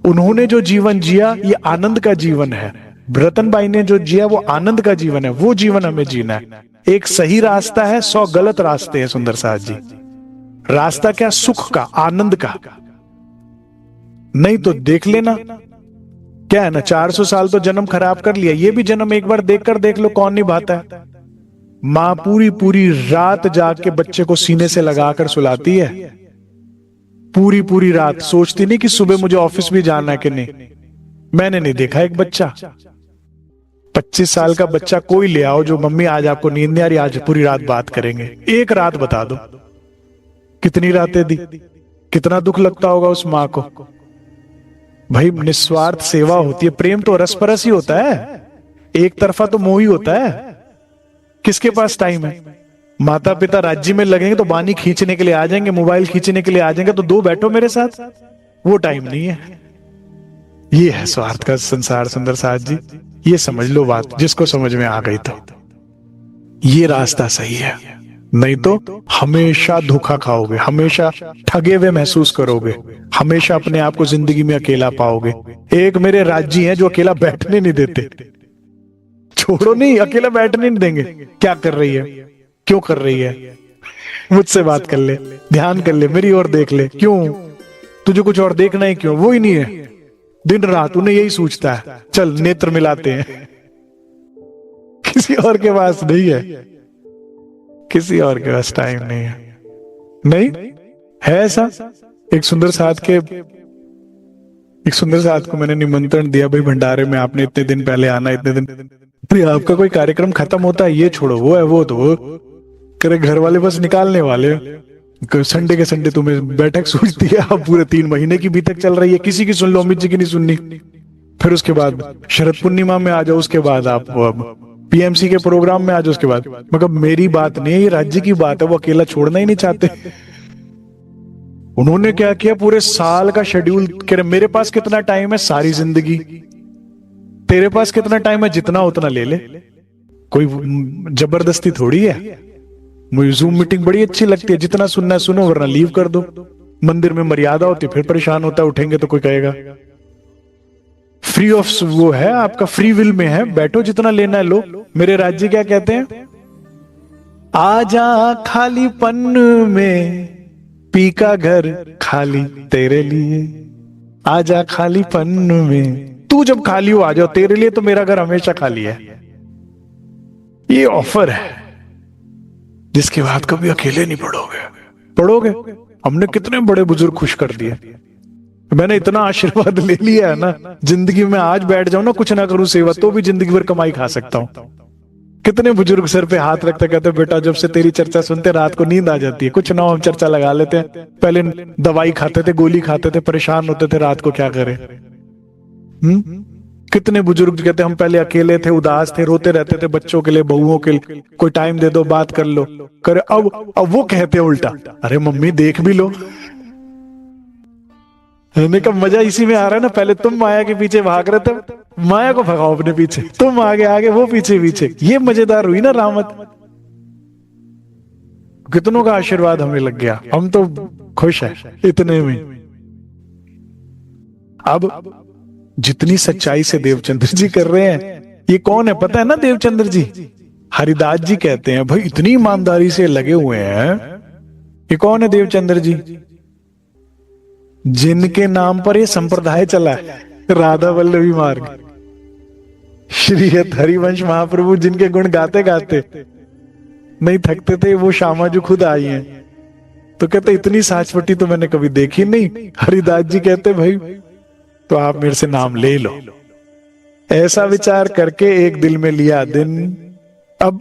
उन्होंने जो जीवन जिया ये आनंद का जीवन है। रतनबाई ने जो जिया वो आनंद का जीवन है। वो जीवन हमें जीना है। एक सही रास्ता है, 100 गलत रास्ते हैं। सुंदर साथ जी, रास्ता क्या, सुख का, आनंद का। नहीं तो देख लेना क्या है ना, 400 साल तो जन्म खराब कर लिया, ये भी जन्म एक बार देखकर देख लो कौन निभाता है। मां पूरी पूरी रात जाग के बच्चे को सीने से लगाकर सुलाती है, पूरी पूरी रात, सोचती नहीं कि सुबह मुझे ऑफिस भी जाना है कि नहीं। मैंने नहीं देखा एक बच्चा, 25 साल का बच्चा कोई ले आओ जो मम्मी आज आपको नींद नहीं आ रही, आज पूरी रात बात करेंगे। एक रात बता दो कितनी रातें दी, कितना दुख लगता होगा उस मां को। भाई निस्वार्थ सेवा होती है, प्रेम तो रसपरस ही होता है, एक तरफा तो मोह ही होता है। किसके पास टाइम है। माता पिता राज्य में लगेंगे तो बानी खींचने के लिए आ जाएंगे, मोबाइल खींचने के लिए आ जाएंगे, तो दो बैठो मेरे साथ, वो टाइम नहीं है। ये है स्वार्थ का संसार। सुंदर साथ जी, ये समझ लो बात, जिसको समझ में आ गई तो ये रास्ता सही है। नहीं तो हमेशा धोखा खाओगे, हमेशा ठगे हुए महसूस करोगे, हमेशा अपने आप को जिंदगी में अकेला पाओगे। एक मेरे राज्य हैं जो अकेला बैठने नहीं देते, छोड़ो नहीं, अकेला बैठने नहीं देंगे। क्या कर रही है, क्यों कर रही है, मुझसे बात कर ले, ध्यान कर ले, मेरी ओर देख ले, क्यों तुझे कुछ और देखना है, क्यों, वो ही नहीं है। दिन रात उन्हें यही सोचता है, चल नेत्र मिलाते हैं। किसी और के पास नहीं है, किसी और के पास टाइम नहीं है। नहीं है ऐसा। एक सुंदर साथ को मैंने निमंत्रण दिया, भाई भंडारे में आपने इतने दिन पहले आना, इतने दिन। अरे आपका कोई कार्यक्रम खत्म होता है, ये छोड़ो, वो है वो, तो वो करे घर वाले बस निकालने वाले। संडे के संडे तुम्हें बैठक सूझती है, अब पूरे 3 महीने की बीतक चल रही है, किसी की सुन लो, अमित जी की नहीं सुननी। फिर उसके बाद शरद पूर्णिमा में आ जाओ, उसके बाद आप पीएमसी के प्रोग्राम में आ जाओ, उसके बाद। मतलब मेरी बात नहीं है, ये राज्य की बात है, वो अकेला छोड़ना ही नहीं चाहते। उन्होंने क्या किया, पूरे साल का शेड्यूल, कह रहे मेरे पास कितना टाइम है, सारी जिंदगी। तेरे पास कितना टाइम है, जितना उतना ले ले, कोई जबरदस्ती थोड़ी है। मुझे जूम मीटिंग बड़ी अच्छी लगती है, जितना सुनना है सुनो, वरना लीव कर दो। मंदिर में मर्यादा होती है, फिर परेशान होता है, उठेंगे तो कोई कहेगा। फ्री ऑफ वो है, आपका फ्री विल में है, बैठो जितना लेना है लो। मेरे राज्य क्या कहते हैं, आजा खालीपन में पी का घर खाली तेरे लिए, आजा खाली पन में। तू जब खाली हो आ जाओ तेरे लिए, तो मेरा घर हमेशा खाली है। ये ऑफर है, जिसके बाद कभी अकेले नहीं पड़ोगे। पढ़ोगे। हमने कितने बड़े बुजुर्ग खुश कर दिए। मैंने इतना आशीर्वाद ले लिया है ना, जिंदगी में आज बैठ जाऊं ना, कुछ ना करूं सेवा, तो भी जिंदगी भर कमाई खा सकता हूं। कितने बुजुर्ग सर पे हाथ रखते कहते बेटा जब से तेरी चर्चा सुनते रात को नींद आ जाती है। कुछ ना हो हम चर्चा लगा लेते हैं। पहले दवाई खाते थे, गोली खाते थे, परेशान होते थे, रात को क्या करें। कितने बुजुर्ग कहते हम पहले अकेले थे, उदास थे, रोते रहते थे बच्चों के लिए, बहुओं के लिए, कोई टाइम दे दो, बात कर लो करे। अब वो कहते उल्टा, अरे मम्मी देख भी लो। हमने कहा मजा इसी में आ रहा है ना, पहले तुम माया के पीछे भाग रहे थे, माया को भगाओ अपने पीछे, तुम आगे आगे वो पीछे पीछे। ये मजेदार हुई ना रामत। कितनों का आशीर्वाद हमें लग गया, हम तो खुश है इतने में। अब जितनी सच्चाई से देवचंद्र जी कर रहे हैं, ये कौन है पता है ना? देवचंद्र जी हरिदास जी कहते हैं भाई इतनी ईमानदारी से लगे हुए हैं। ये कौन है देवचंद्र जी? जिनके नाम पर ये संप्रदाय चला है, राधा वल्लभी मार्ग। श्री हरिवंश महाप्रभु जिनके गुण गाते गाते नहीं थकते थे, वो श्यामा जी खुद आई हैं। तो कहते इतनी साचपटी तो मैंने कभी देखी नहीं। हरिदास जी कहते भाई तो आप मेरे से नाम ले लो। ऐसा विचार करके एक दिल में लिया दिन। अब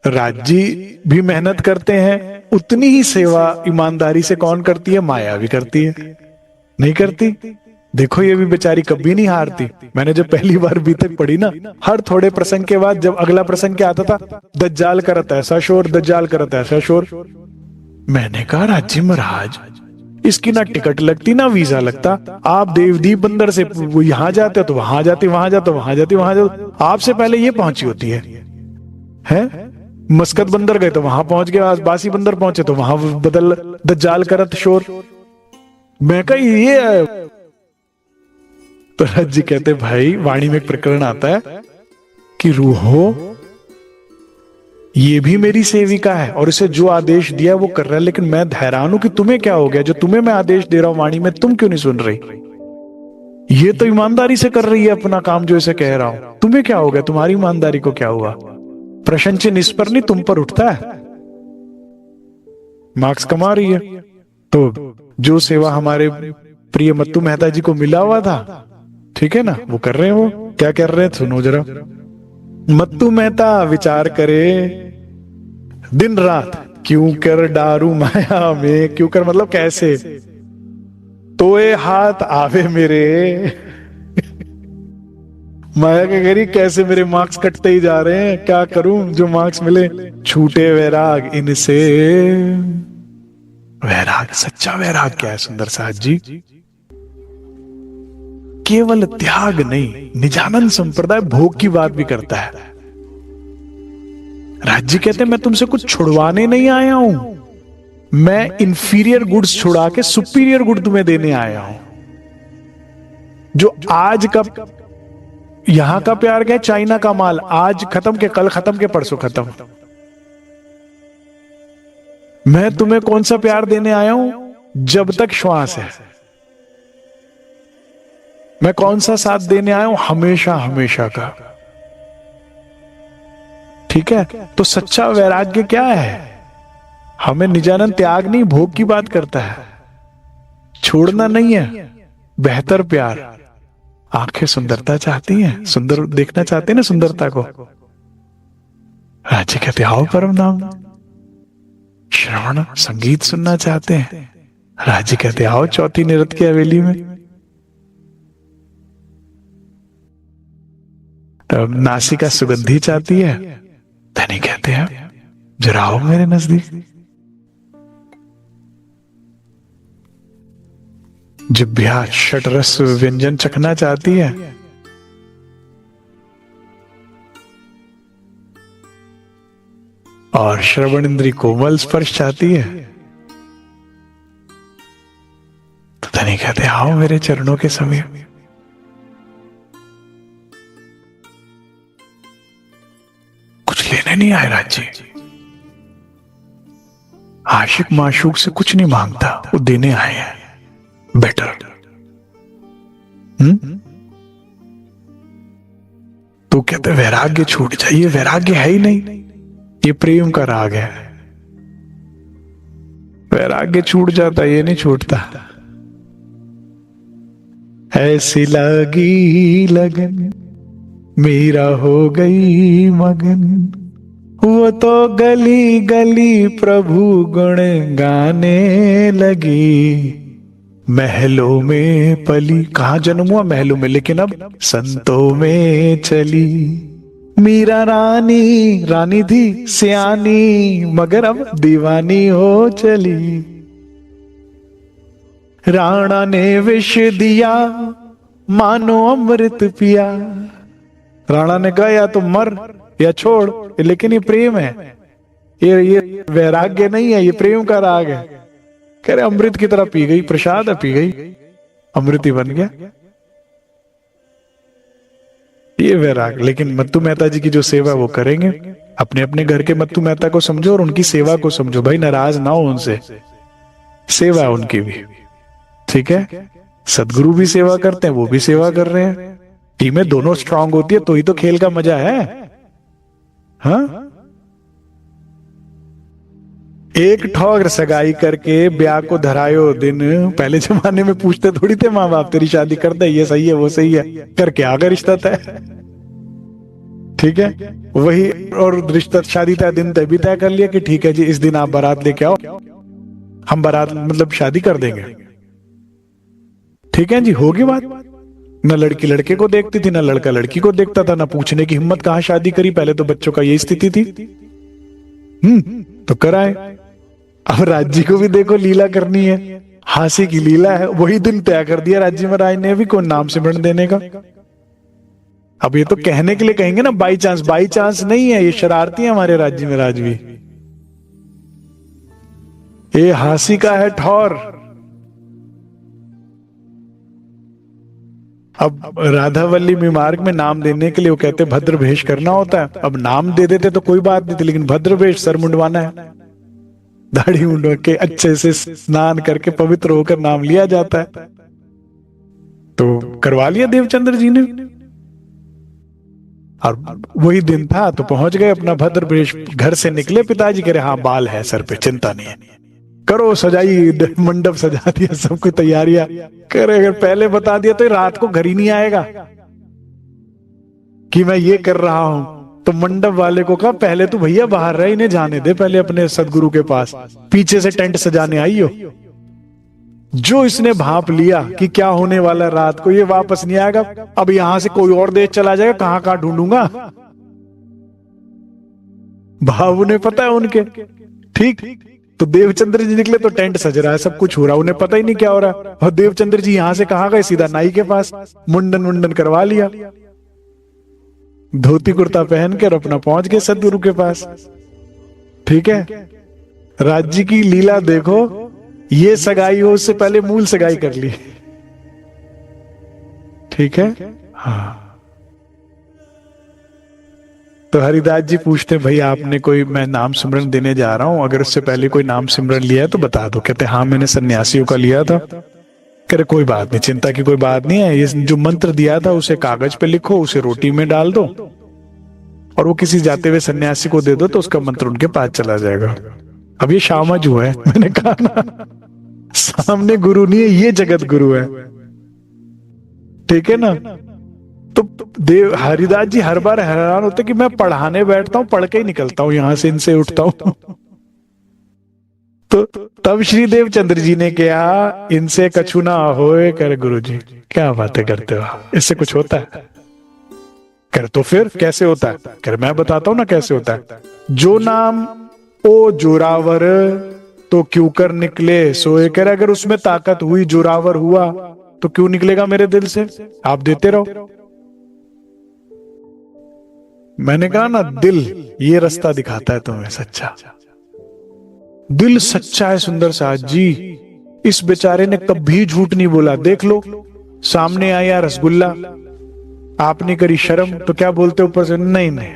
राजी भी मेहनत करते हैं, उतनी ही सेवा ईमानदारी से कौन करती है? माया भी करती है। नहीं करती? देखो ये भी बेचारी कभी नहीं हारती। मैंने जब पहली बार बीतक पढ़ी ना, हर थोड़े प्रसंग के बाद जब अगला प्रसंग क्या आता था, दज्जाल करत ऐसा शोर, दज्जाल करत ऐसा शोर। मैंने कहा राजी महाराज इसकी ना टिकट लगती ना वीजा लगता, आप देवदीप बंदर से यहां जाते तो वहां जाती, वहां जाते वहां जाती, वहां जाते, आपसे पहले ये पहुंची होती है? मस्कत बंदर गए तो वहां पहुंच गए, आज बासी बंदर पहुंचे तो वहां बदल दज्जाल करत शोर। मैं कहा ये है। तो राज जी कहते भाई वाणी में एक प्रकरण आता है कि रूहो ये भी मेरी सेविका है और इसे जो आदेश दिया वो कर रहा है, लेकिन मैं हैरान हूं कि तुम्हें क्या हो गया? जो तुम्हें मैं आदेश दे रहा हूं वाणी में, तुम क्यों नहीं सुन रही? ये तो ईमानदारी से कर रही है अपना काम जो इसे कह रहा हूं, तुम्हें क्या हो गया? तुम्हारी ईमानदारी को क्या हुआ? प्रश्न चिन्ह इस पर नहीं तुम पर उठता है। मार्क्स कमा रही है। तो जो सेवा हमारे प्रिय मत्तू मेहता जी को मिला हुआ था, ठीक है ना, वो कर रहे हैं। वो क्या कर रहे हैं सुनो जरा। मत्तू मेहता विचार करे दिन रात, क्यों कर डारू माया में, क्यों कर मतलब कैसे, तोए हाथ आवे मेरे। माया के गरी कैसे मेरे मार्क्स कटते ही जा रहे हैं, क्या करूं जो मार्क्स मिले। छूटे वैराग इनसे। वैराग, सच्चा वैराग क्या है सुंदर साहब जी? केवल त्याग नहीं, निजानंद संप्रदाय भोग की बात भी करता है। राज्य कहते हैं मैं तुमसे कुछ छुड़वाने नहीं आया हूं, मैं इंफीरियर गुड्स छुड़ा के सुपीरियर गुड तुम्हें देने आया हूं। जो आज का यहां का प्यार क्या है? चाइना का माल आज खत्म के कल खत्म के परसों खत्म। मैं तुम्हें कौन सा प्यार देने आया हूं? जब तक श्वास है। मैं कौन सा साथ देने आया हूं? हमेशा हमेशा का। ठीक है, तो सच्चा वैराग्य क्या है? हमें निजानंद त्याग नहीं, भोग की बात करता है। छोड़ना नहीं है, बेहतर प्यार। आंखें सुंदरता चाहती हैं, सुंदर देखना चाहते हैं ना सुंदरता को। राज्य कहते आओ परम नाम। श्रवण संगीत सुनना चाहते हैं, राज्य कहते आओ चौथी निरत की हवेली में। तब नासिका सुगंधी चाहती है, धनी कहते हैं जरा आओ मेरे नजदीक। जिह्वा षटरस व्यंजन चखना चाहती है, और श्रवण इंद्री कोमल स्पर्श चाहती है। तो धनी कहते आओ मेरे चरणों के समीप। कुछ लेने नहीं आए राज्य, आशिक माशूक से कुछ नहीं मांगता, वो देने आए हैं बेटर। तो कहते वैराग्य छूट जाइए, वैराग्य है ही नहीं, ये प्रेम का राग है। वैराग्य छूट जाता, ये नहीं छूटता। ऐसी लगी लगन मेरा हो गई मगन, वो तो गली गली प्रभु गुण गाने लगी। महलों में पली, कहा जन्म हुआ महलों में, लेकिन अब संतों में चली। मीरा रानी, रानी थी सियानी, मगर अब दीवानी हो चली। राणा ने विष दिया मानो अमृत पिया। राणा ने कहा या तो मर या छोड़, लेकिन ये प्रेम है, ये वैराग्य नहीं है, ये प्रेम का राग है। कह रहे अमृत की तरह पी गई, प्रसाद है, पी गई, अमृत ही बन गया, ये वैराग। लेकिन मत्तू मेहता जी की जो सेवा वो करेंगे, अपने अपने घर के मत्तू मेहता को समझो और उनकी सेवा को समझो, भाई नाराज ना हो उनसे, सेवा है उनकी भी, ठीक है। सदगुरु भी सेवा करते हैं, वो भी सेवा कर रहे हैं, टीमें दोनों स्ट्रांग होती है तो ही तो खेल का मजा है। हाँ, एक ठौर सगाई करके ब्याह को धरायो दिन। पहले जमाने में पूछते थोड़ी थे माँ बाप, तेरी शादी कर दे, ये सही है वो सही है, करके आगे रिश्ता तय, ठीक है। वही, और रिश्ता शादी तय दिन तय भी तय कर लिया कि ठीक है जी इस दिन आप बारात लेके आओ, हम बारात मतलब शादी कर देंगे, ठीक है जी, होगी बात। न लड़की लड़के को देखती थी, न लड़का लड़की को देखता था, न पूछने की हिम्मत, कहाँ शादी करी। पहले तो बच्चों का यही स्थिति थी। तो कराए। अब राज्य को भी देखो लीला करनी है, हासी की लीला है, वही दिन तय कर दिया राज्य महाराज ने भी कौन नाम सिमरन देने का। अब ये तो कहने के लिए कहेंगे ना बाई चांस, बाई चांस नहीं है, ये शरारती है हमारे राज्य महाराज भी, ये हासी का है ठौर। अब राधावल्ली मार्ग में नाम देने के लिए वो कहते भद्र भेष करना होता है। अब नाम दे देते तो कोई बात नहीं थी, लेकिन भद्र भेष, सर मुंडवाना है, दाढ़ी मुंडवा के अच्छे से स्नान करके पवित्र होकर नाम लिया जाता है। तो करवा लिया देवचंद्र जी ने, और वही दिन था तो पहुंच गए अपना भद्र भेष। घर से निकले, पिताजी कह रहे हाँ बाल है सर पे, चिंता नहीं है, करो, सजाई, मंडप सजा दिया, सब कुछ तैयारियां करे। अगर पहले बता दिया तो रात को घर ही नहीं आएगा कि मैं ये कर रहा हूं। तो मंडप वाले को कहा पहले तो भैया बाहर रहे, इन्हें जाने दे पहले अपने सदगुरु के पास, पीछे से टेंट सजाने आई हो। जो इसने भाप लिया कि क्या होने वाला है रात को, ये वापस नहीं आएगा, अब यहां से कोई और देश चला जाएगा, कहां कहां ढूंढूंगा। भाव उन्हें पता है उनके, ठीक। तो देवचंद्र जी निकले तो टेंट सज रहा है, सब कुछ हो रहा है, उन्हें पता ही नहीं क्या हो रहा है। और देवचंद्र जी यहां से कहां गए, सीधा नाई के पास, मुंडन मुंडन करवा लिया, धोती कुर्ता पहन कर अपना पहुंच गए सदगुरु के पास, ठीक है। राज्य की लीला देखो, ये सगाई हो उससे पहले मूल सगाई कर ली, ठीक है। हाँ, तो हरिदास जी पूछते भाई आपने कोई, मैं नाम सिमरन देने जा रहा हूं, अगर उससे पहले कोई नाम सिमरन लिया है तो बता दो। कहते हाँ मैंने सन्यासियों का लिया था। कह रहे कोई बात नहीं, चिंता की कोई बात नहीं है, ये जो मंत्र दिया था उसे कागज पे लिखो, उसे रोटी में डाल दो और वो किसी जाते हुए सन्यासी को दे दो, तो उसका मंत्र उनके पास चला जाएगा। अब ये शामा जो है, मैंने कहा ना सामने गुरु नहीं है, ये जगत गुरु है, ठीक है ना। तो देव हरिदास जी हर बार हैरान होते कि मैं पढ़ाने बैठता हूं, पढ़ के ही निकलता हूं यहां से, इनसे उठता हूं। तो तब श्री देवचंद्र जी ने कहा इनसे कछु ना होए। कर गुरु जी क्या बातें करते हो, इससे कुछ होता है? कर तो फिर कैसे होता है? कर मैं बताता हूं ना कैसे होता है। जो नाम ओ जोरावर तो क्यों कर निकले सोए। कर अगर उसमें ताकत हुई, जोरावर हुआ, तो क्यों निकलेगा मेरे दिल से? आप देते रहो। मैंने कहा ना दिल ये रास्ता दिखाता है तुम्हें सच्चा, दिल सच्चा है सुंदर साथ जी। इस बेचारे ने कभी झूठ नहीं बोला। देख लो सामने आया रसगुल्ला, आपने करी शर्म तो क्या बोलते ऊपर से नहीं नहीं,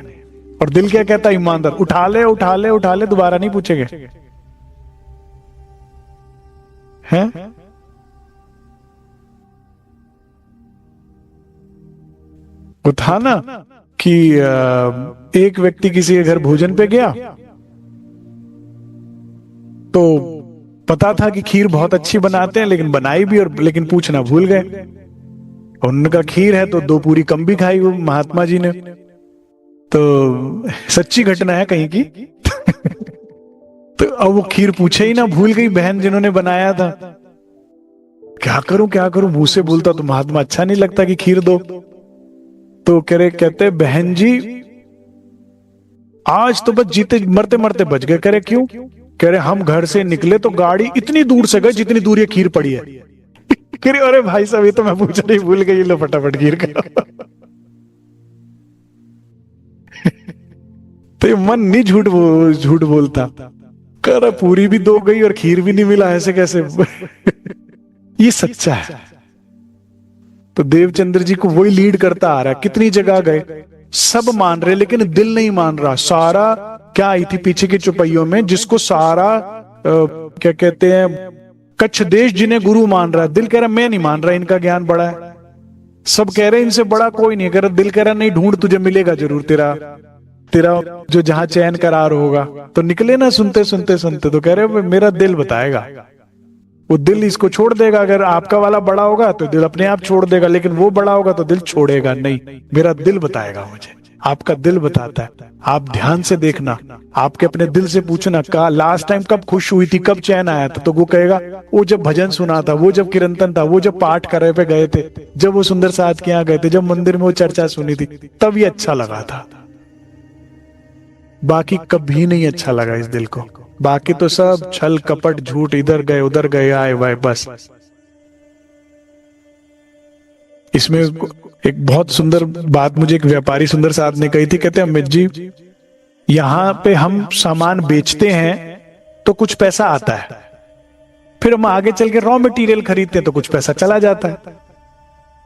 और दिल क्या कहता ईमानदार, उठा ले उठा ले उठा ले, दोबारा नहीं पूछेंगे। हैं? वो था ना कि एक व्यक्ति किसी के घर भोजन पे गया, तो पता था कि खीर बहुत अच्छी बनाते हैं, लेकिन बनाई भी और लेकिन पूछना भूल गए। उन्होंने कहा खीर है, तो 2 पूरी कम भी खाई वो महात्मा जी ने। तो सच्ची घटना है कहीं की। तो अब वो खीर पूछे ही ना, भूल गई बहन जिन्होंने बनाया था। क्या करूं मुंह से बोलता तो महात्मा अच्छा नहीं लगता कि खीर दो। तो कहते बहन जी आज तो बस जीते मरते मरते बच गए। कह रहे क्यों? कह रहे हम घर से निकले तो गाड़ी इतनी दूर से गए जितनी दूर ये खीर पड़ी है। कह रहे अरे भाई साहब ये तो मैं पूछना ही भूल गई, लो फटाफट खीर का। तो ये मन नहीं झूठ बोलता। कह रहा पूरी भी 2 गई और खीर भी नहीं मिला, ऐसे कैसे? ये सच्चा है। तो देवचंद्र जी को वही लीड करता आ रहा है। कितनी जगह गए, सब मान रहे लेकिन दिल नहीं मान रहा। सारा क्या आई थी पीछे की चौपाइयों में, जिसको सारा क्या कहते हैं कच्छ देश जिन्हें गुरु मान रहा है, दिल कह रहा मैं नहीं मान रहा, इनका ज्ञान बड़ा है। सब कह रहे इनसे बड़ा कोई नहीं। कह रहा दिल कह रहा नहीं, ढूंढ तुझे मिलेगा जरूर तेरा जो जहां चैन करार होगा। तो निकले ना सुनते सुनते। तो कह रहे मेरा दिल बताएगा। वो दिल इसको छोड़ देगा। अगर आपका वाला बड़ा होगा तो दिल अपने आप छोड़ देगा, लेकिन वो बड़ा होगा तो दिल छोड़ेगा नहीं। मेरा दिल बताएगा मुझे, आपका दिल बताता है। आप ध्यान से देखना, आपके अपने दिल से पूछना का लास्ट टाइम कब खुश हुई थी, कब चैन आया था। तो वो कहेगा वो जब भजन सुना था, वो जब कीर्तन था, वो जब पाठ करे पे गए थे, जब वो सुंदर साथ के यहाँ गए थे, जब मंदिर में वो चर्चा सुनी थी, तब ये अच्छा लगा था। बाकी कभी नहीं अच्छा लगा इस दिल को। बाकी तो सब छल कपट झूठ, इधर गए उधर गए आए वाए बस। इसमें एक बहुत सुंदर बात मुझे एक व्यापारी सुंदर साथ ने कही थी। कहते हैं अमित जी यहां पे हम सामान बेचते हैं तो कुछ पैसा आता है, फिर हम आगे चल के रॉ मटेरियल खरीदते हैं तो कुछ पैसा चला जाता है।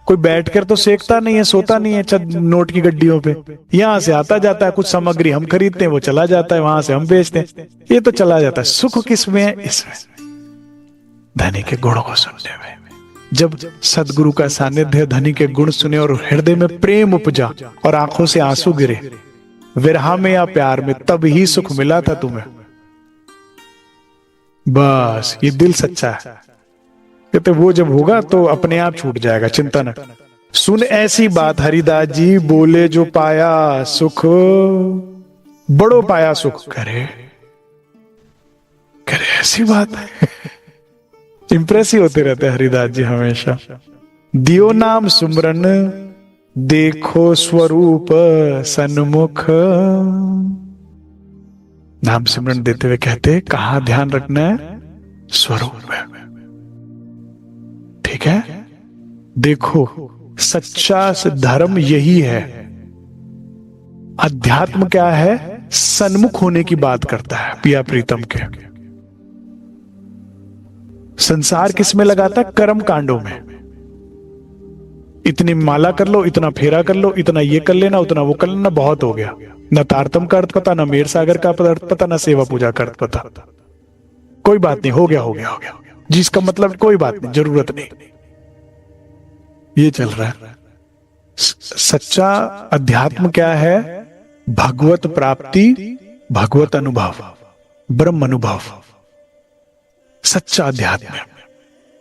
कोई बैठकर तो सेकता नहीं है, सोता नहीं है नोट की गड्डियों पे। यहां से आता जाता है, कुछ सामग्री हम खरीदते हैं वो चला जाता है, वहां से हम बेचते हैं, ये तो चला जाता है। सुख किसमें है? इसमें, धनी के गुणों को सुनने में। जब सदगुरु का सानिध्य, धनी के गुण सुने और हृदय में प्रेम उपजा और आंखों से आंसू गिरे, विरह में या प्यार में, तब ही सुख मिला था तुम्हें। बस ये दिल सच्चा है। कहते वो जब होगा तो अपने आप छूट जाएगा, चिंता न। सुन ऐसी बात हरिदास जी बोले, जो पाया सुख बड़ो पाया सुख। करे ऐसी बात है। इंप्रेस ही होते रहते हरिदास जी हमेशा। दियो नाम सुमरन देखो स्वरूप सन्मुख। नाम सिमरन देते हुए कहते कहां ध्यान रखना है? स्वरूप में। ठीक है, देखो सच्चा धर्म यही है। अध्यात्म क्या है? सन्मुख होने की बात करता है पिया प्रीतम के। संसार किसमें लगाता है? कर्म कांडों में। इतनी माला कर लो, इतना फेरा कर लो, इतना ये कर लेना, उतना वो कर लेना, बहुत हो गया। न तारतम का अर्थ पता, न मेर सागर का अर्थ पता, न सेवा पूजा का अर्थ पता। कोई बात नहीं, हो गया जिसका मतलब कोई बात नहीं, जरूरत नहीं, ये चल रहा है। सच्चा अध्यात्म क्या है? भगवत प्राप्ति, भगवत अनुभव, ब्रह्म अनुभव। सच्चा अध्यात्म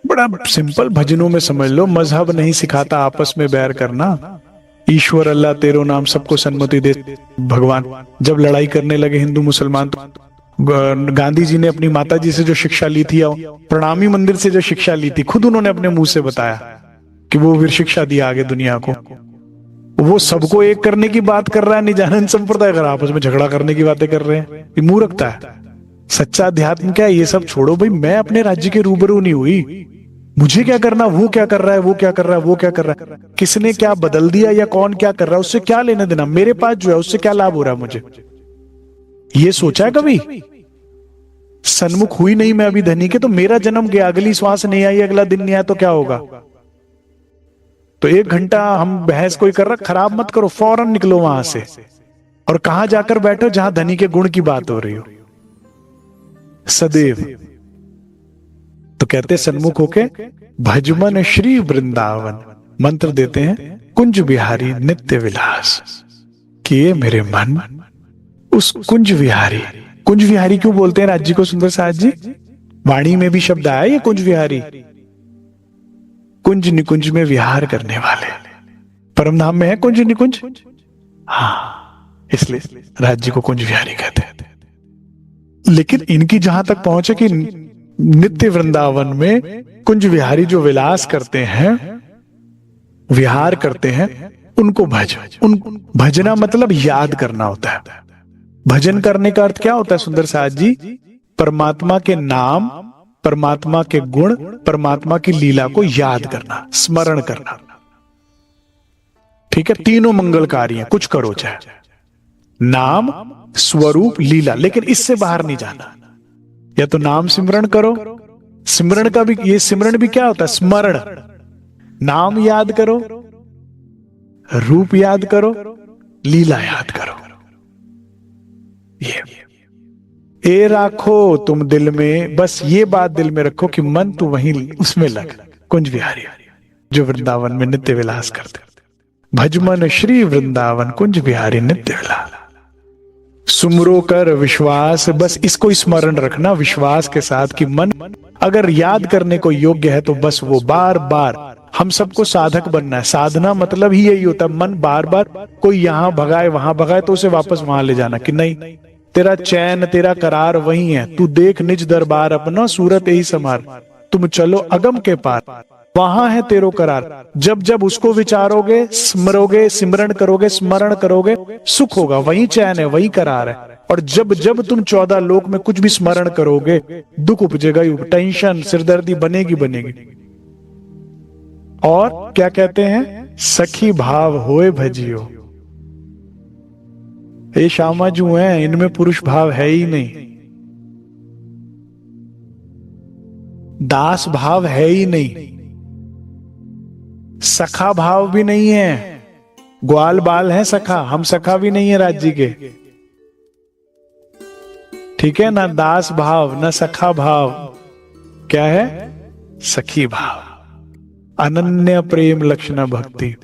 बड़ा सिंपल, भजनों में समझ लो। मजहब नहीं सिखाता आपस में बैर करना। ईश्वर अल्लाह तेरो नाम सबको सन्मति दे भगवान। जब लड़ाई करने लगे हिंदू मुसलमान, तो गांधी जी ने अपनी माता जी से जो शिक्षा ली थी, प्रणामी मंदिर से जो शिक्षा ली थी, खुद उन्होंने अपने मुंह से बताया कि वो वीर शिक्षा दी आगे दुनिया को। वो सबको एक करने की बात कर रहा है, निजानंद संप्रदाय कर आपस में झगड़ा करने की बातें कर रहे हैं। ये मूर्खता है। सच्चा अध्यात्म क्या है? ये सब छोड़ो भाई, मैं अपने राज्य के रूबरू नहीं हुई, मुझे क्या करना, वो क्या कर रहा है, वो क्या कर रहा है, वो क्या कर रहा है, किसने क्या बदल दिया या कौन क्या कर रहा है, उससे क्या लेना देना। मेरे पास जो है उससे क्या लाभ हो रहा है मुझे, ये सोचा है कभी? सन्मुख हुई नहीं मैं अभी धनी के, तो मेरा जन्म गया, अगली श्वास नहीं आई, अगला दिन नहीं आया तो क्या होगा? तो 1 घंटा हम बहस कोई कर रहा, खराब मत करो, फौरन निकलो वहां से और कहां जाकर बैठो जहां धनी के गुण की बात हो रही हो। सदैव तो कहते सन्मुख होके भजमन श्री वृंदावन, मंत्र देते हैं कुंज बिहारी नित्य विलास, किए मेरे मन उस कुंज विहारी। कुंज विहारी क्यों बोलते हैं राज जी को सुंदर साज जी? वाणी में भी शब्द आया ये कुंज विहारी, कुंज निकुंज में विहार करने वाले। परम धाम में है कुंज निकुंज, हाँ, इसलिए राज जी को कुंज विहारी कहते हैं। लेकिन इनकी जहां तक पहुंचे कि नित्य वृंदावन में कुंज विहारी जो विलास करते हैं, विहार करते हैं, उनको भज। उन भजना मतलब याद करना होता है। भजन करने का अर्थ क्या होता है सुंदर साज जी? परमात्मा के नाम, परमात्मा के गुण, परमात्मा की लीला को याद करना, स्मरण करना। ठीक है, तीनों मंगलकारी हैं, कुछ करो चाहे, नाम, स्वरूप, लीला, लेकिन इससे बाहर नहीं जाना। या तो नाम सिमरण करो, सिमरण का भी, ये सिमरण भी क्या होता है? स्मरण। नाम याद करो, रूप याद करो, लीला याद करो। ये राखो तुम दिल में, बस ये बात दिल में रखो कि मन तू वहीं उसमें लग। कुंज विहारी जो वृंदावन में नित्य विलास करते, भजमन श्री वृंदावन कुंज विहारी नित्य विलास। सुमरो कर विश्वास, बस इसको स्मरण रखना विश्वास के साथ कि मन अगर याद करने को योग्य है तो बस वो बार बार, हम सबको साधक बनना है। साधना मतलब ही यही होता है, मन बार बार कोई यहां भगाए वहां भगाए तो उसे वापस वहां ले जाना कि नहीं, तेरा चैन तेरा करार वही है, तू देख निज दरबार अपना, सूरत यही समार, तुम चलो अगम के पार, वहां है तेरो करार। जब जब उसको विचारोगे, स्मरोगे, सिमरण करोगे, स्मरण करोगे, सुख होगा, वही चैन है, वही करार है। और जब जब तुम 14 लोक में कुछ भी स्मरण करोगे, दुख उपजेगा, टेंशन, सिरदर्दी बनेगी बनेगी। और क्या कहते हैं? सखी भाव होए भजियो। ये श्यामा जो हैं, इनमें पुरुष भाव है ही नहीं, दास भाव है ही नहीं, सखा भाव भी नहीं है। ग्वाल बाल है सखा, हम सखा भी नहीं है राज्य के। ठीक है ना, दास भाव ना सखा भाव, क्या है? सखी भाव, अनन्य प्रेम लक्षण भक्ति।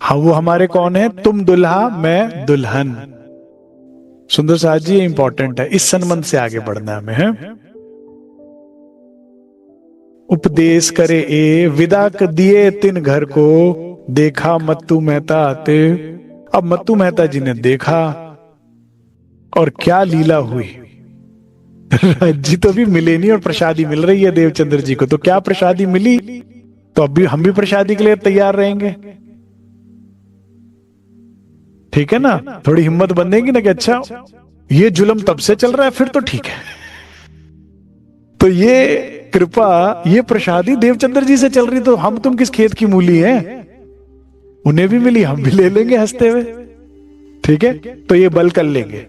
हाँ, वो हमारे कौन है? तुम दुल्हा मैं दुल्हन। सुंदर साज जी, ये इंपॉर्टेंट है, इस संबंध से आगे बढ़ना हमें है। उपदेश करे ए विदा दिए तिन घर को, देखा मत्तू मेहता आते। अब मत्तू मेहता जी ने देखा और क्या लीला हुई। जी तो अभी मिले नहीं और प्रसादी मिल रही है देवचंद्र जी को, तो क्या प्रसादी मिली, तो अभी हम भी प्रसादी के लिए तैयार रहेंगे। ठीक है ना, थोड़ी हिम्मत बंधेगी ना कि अच्छा ये जुल्म तब से चल रहा है, फिर तो ठीक है। तो ये कृपा, ये प्रसादी देवचंद्र जी से चल रही, तो हम तुम किस खेत की मूली हैं? उन्हें भी मिली, हम भी ले लेंगे हंसते हुए। ठीक है, तो ये बल कर लेंगे,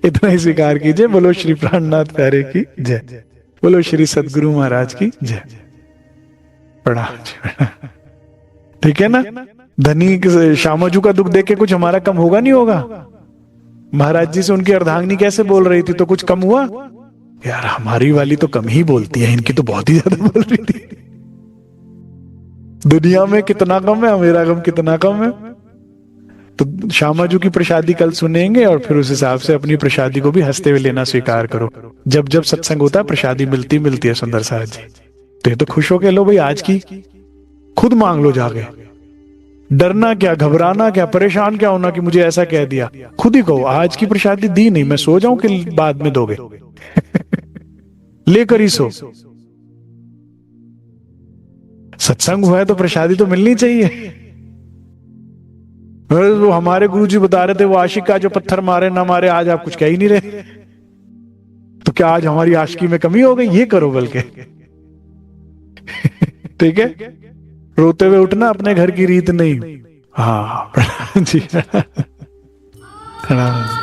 इतना ही स्वीकार कीजिए। बोलो श्री प्राणनाथ प्यारे की जय, बोलो श्री सदगुरु महाराज की जय। प्रणाम। ठीक है ना, धनी श्यामाजू का दुख देख के कुछ हमारा कम होगा नहीं होगा? महाराज जी से उनकी अर्धांगिनी कैसे बोल रही थी, तो कुछ कम हुआ? यार हमारी वाली तो कम ही बोलती है, इनकी तो बहुत ही ज्यादा बोल रही थी। दुनिया में कितना कम है, मेरा गम कितना कम है। तो श्यामाजू की प्रसादी कल सुनेंगे और फिर उस हिसाब से अपनी प्रसादी को भी हंसते हुए लेना स्वीकार करो। जब जब सत्संग होता है प्रसादी मिलती मिलती है सुंदर साहब जी। तो ये तो खुश हो के लो भाई, आज की खुद मांग लो जाके। डरना क्या, घबराना क्या, परेशान क्या होना कि मुझे ऐसा कह दिया। खुद ही कहो आज की प्रसादी दी नहीं, मैं सो जाऊं कि बाद में दोगे। लेकर ही सो। सत्संग हुआ है तो प्रसादी तो मिलनी चाहिए। वो हमारे गुरुजी बता रहे थे, वो आशिक का जो पत्थर मारे ना मारे, आज आप कुछ कह ही नहीं रहे। तो क्या आज हमारी आशिकी में कमी हो गई? ये करो बल्कि। ठीक है, रोते हुए उठना, अपने घर की रीत नहीं। हाँ जी। प्रणाम।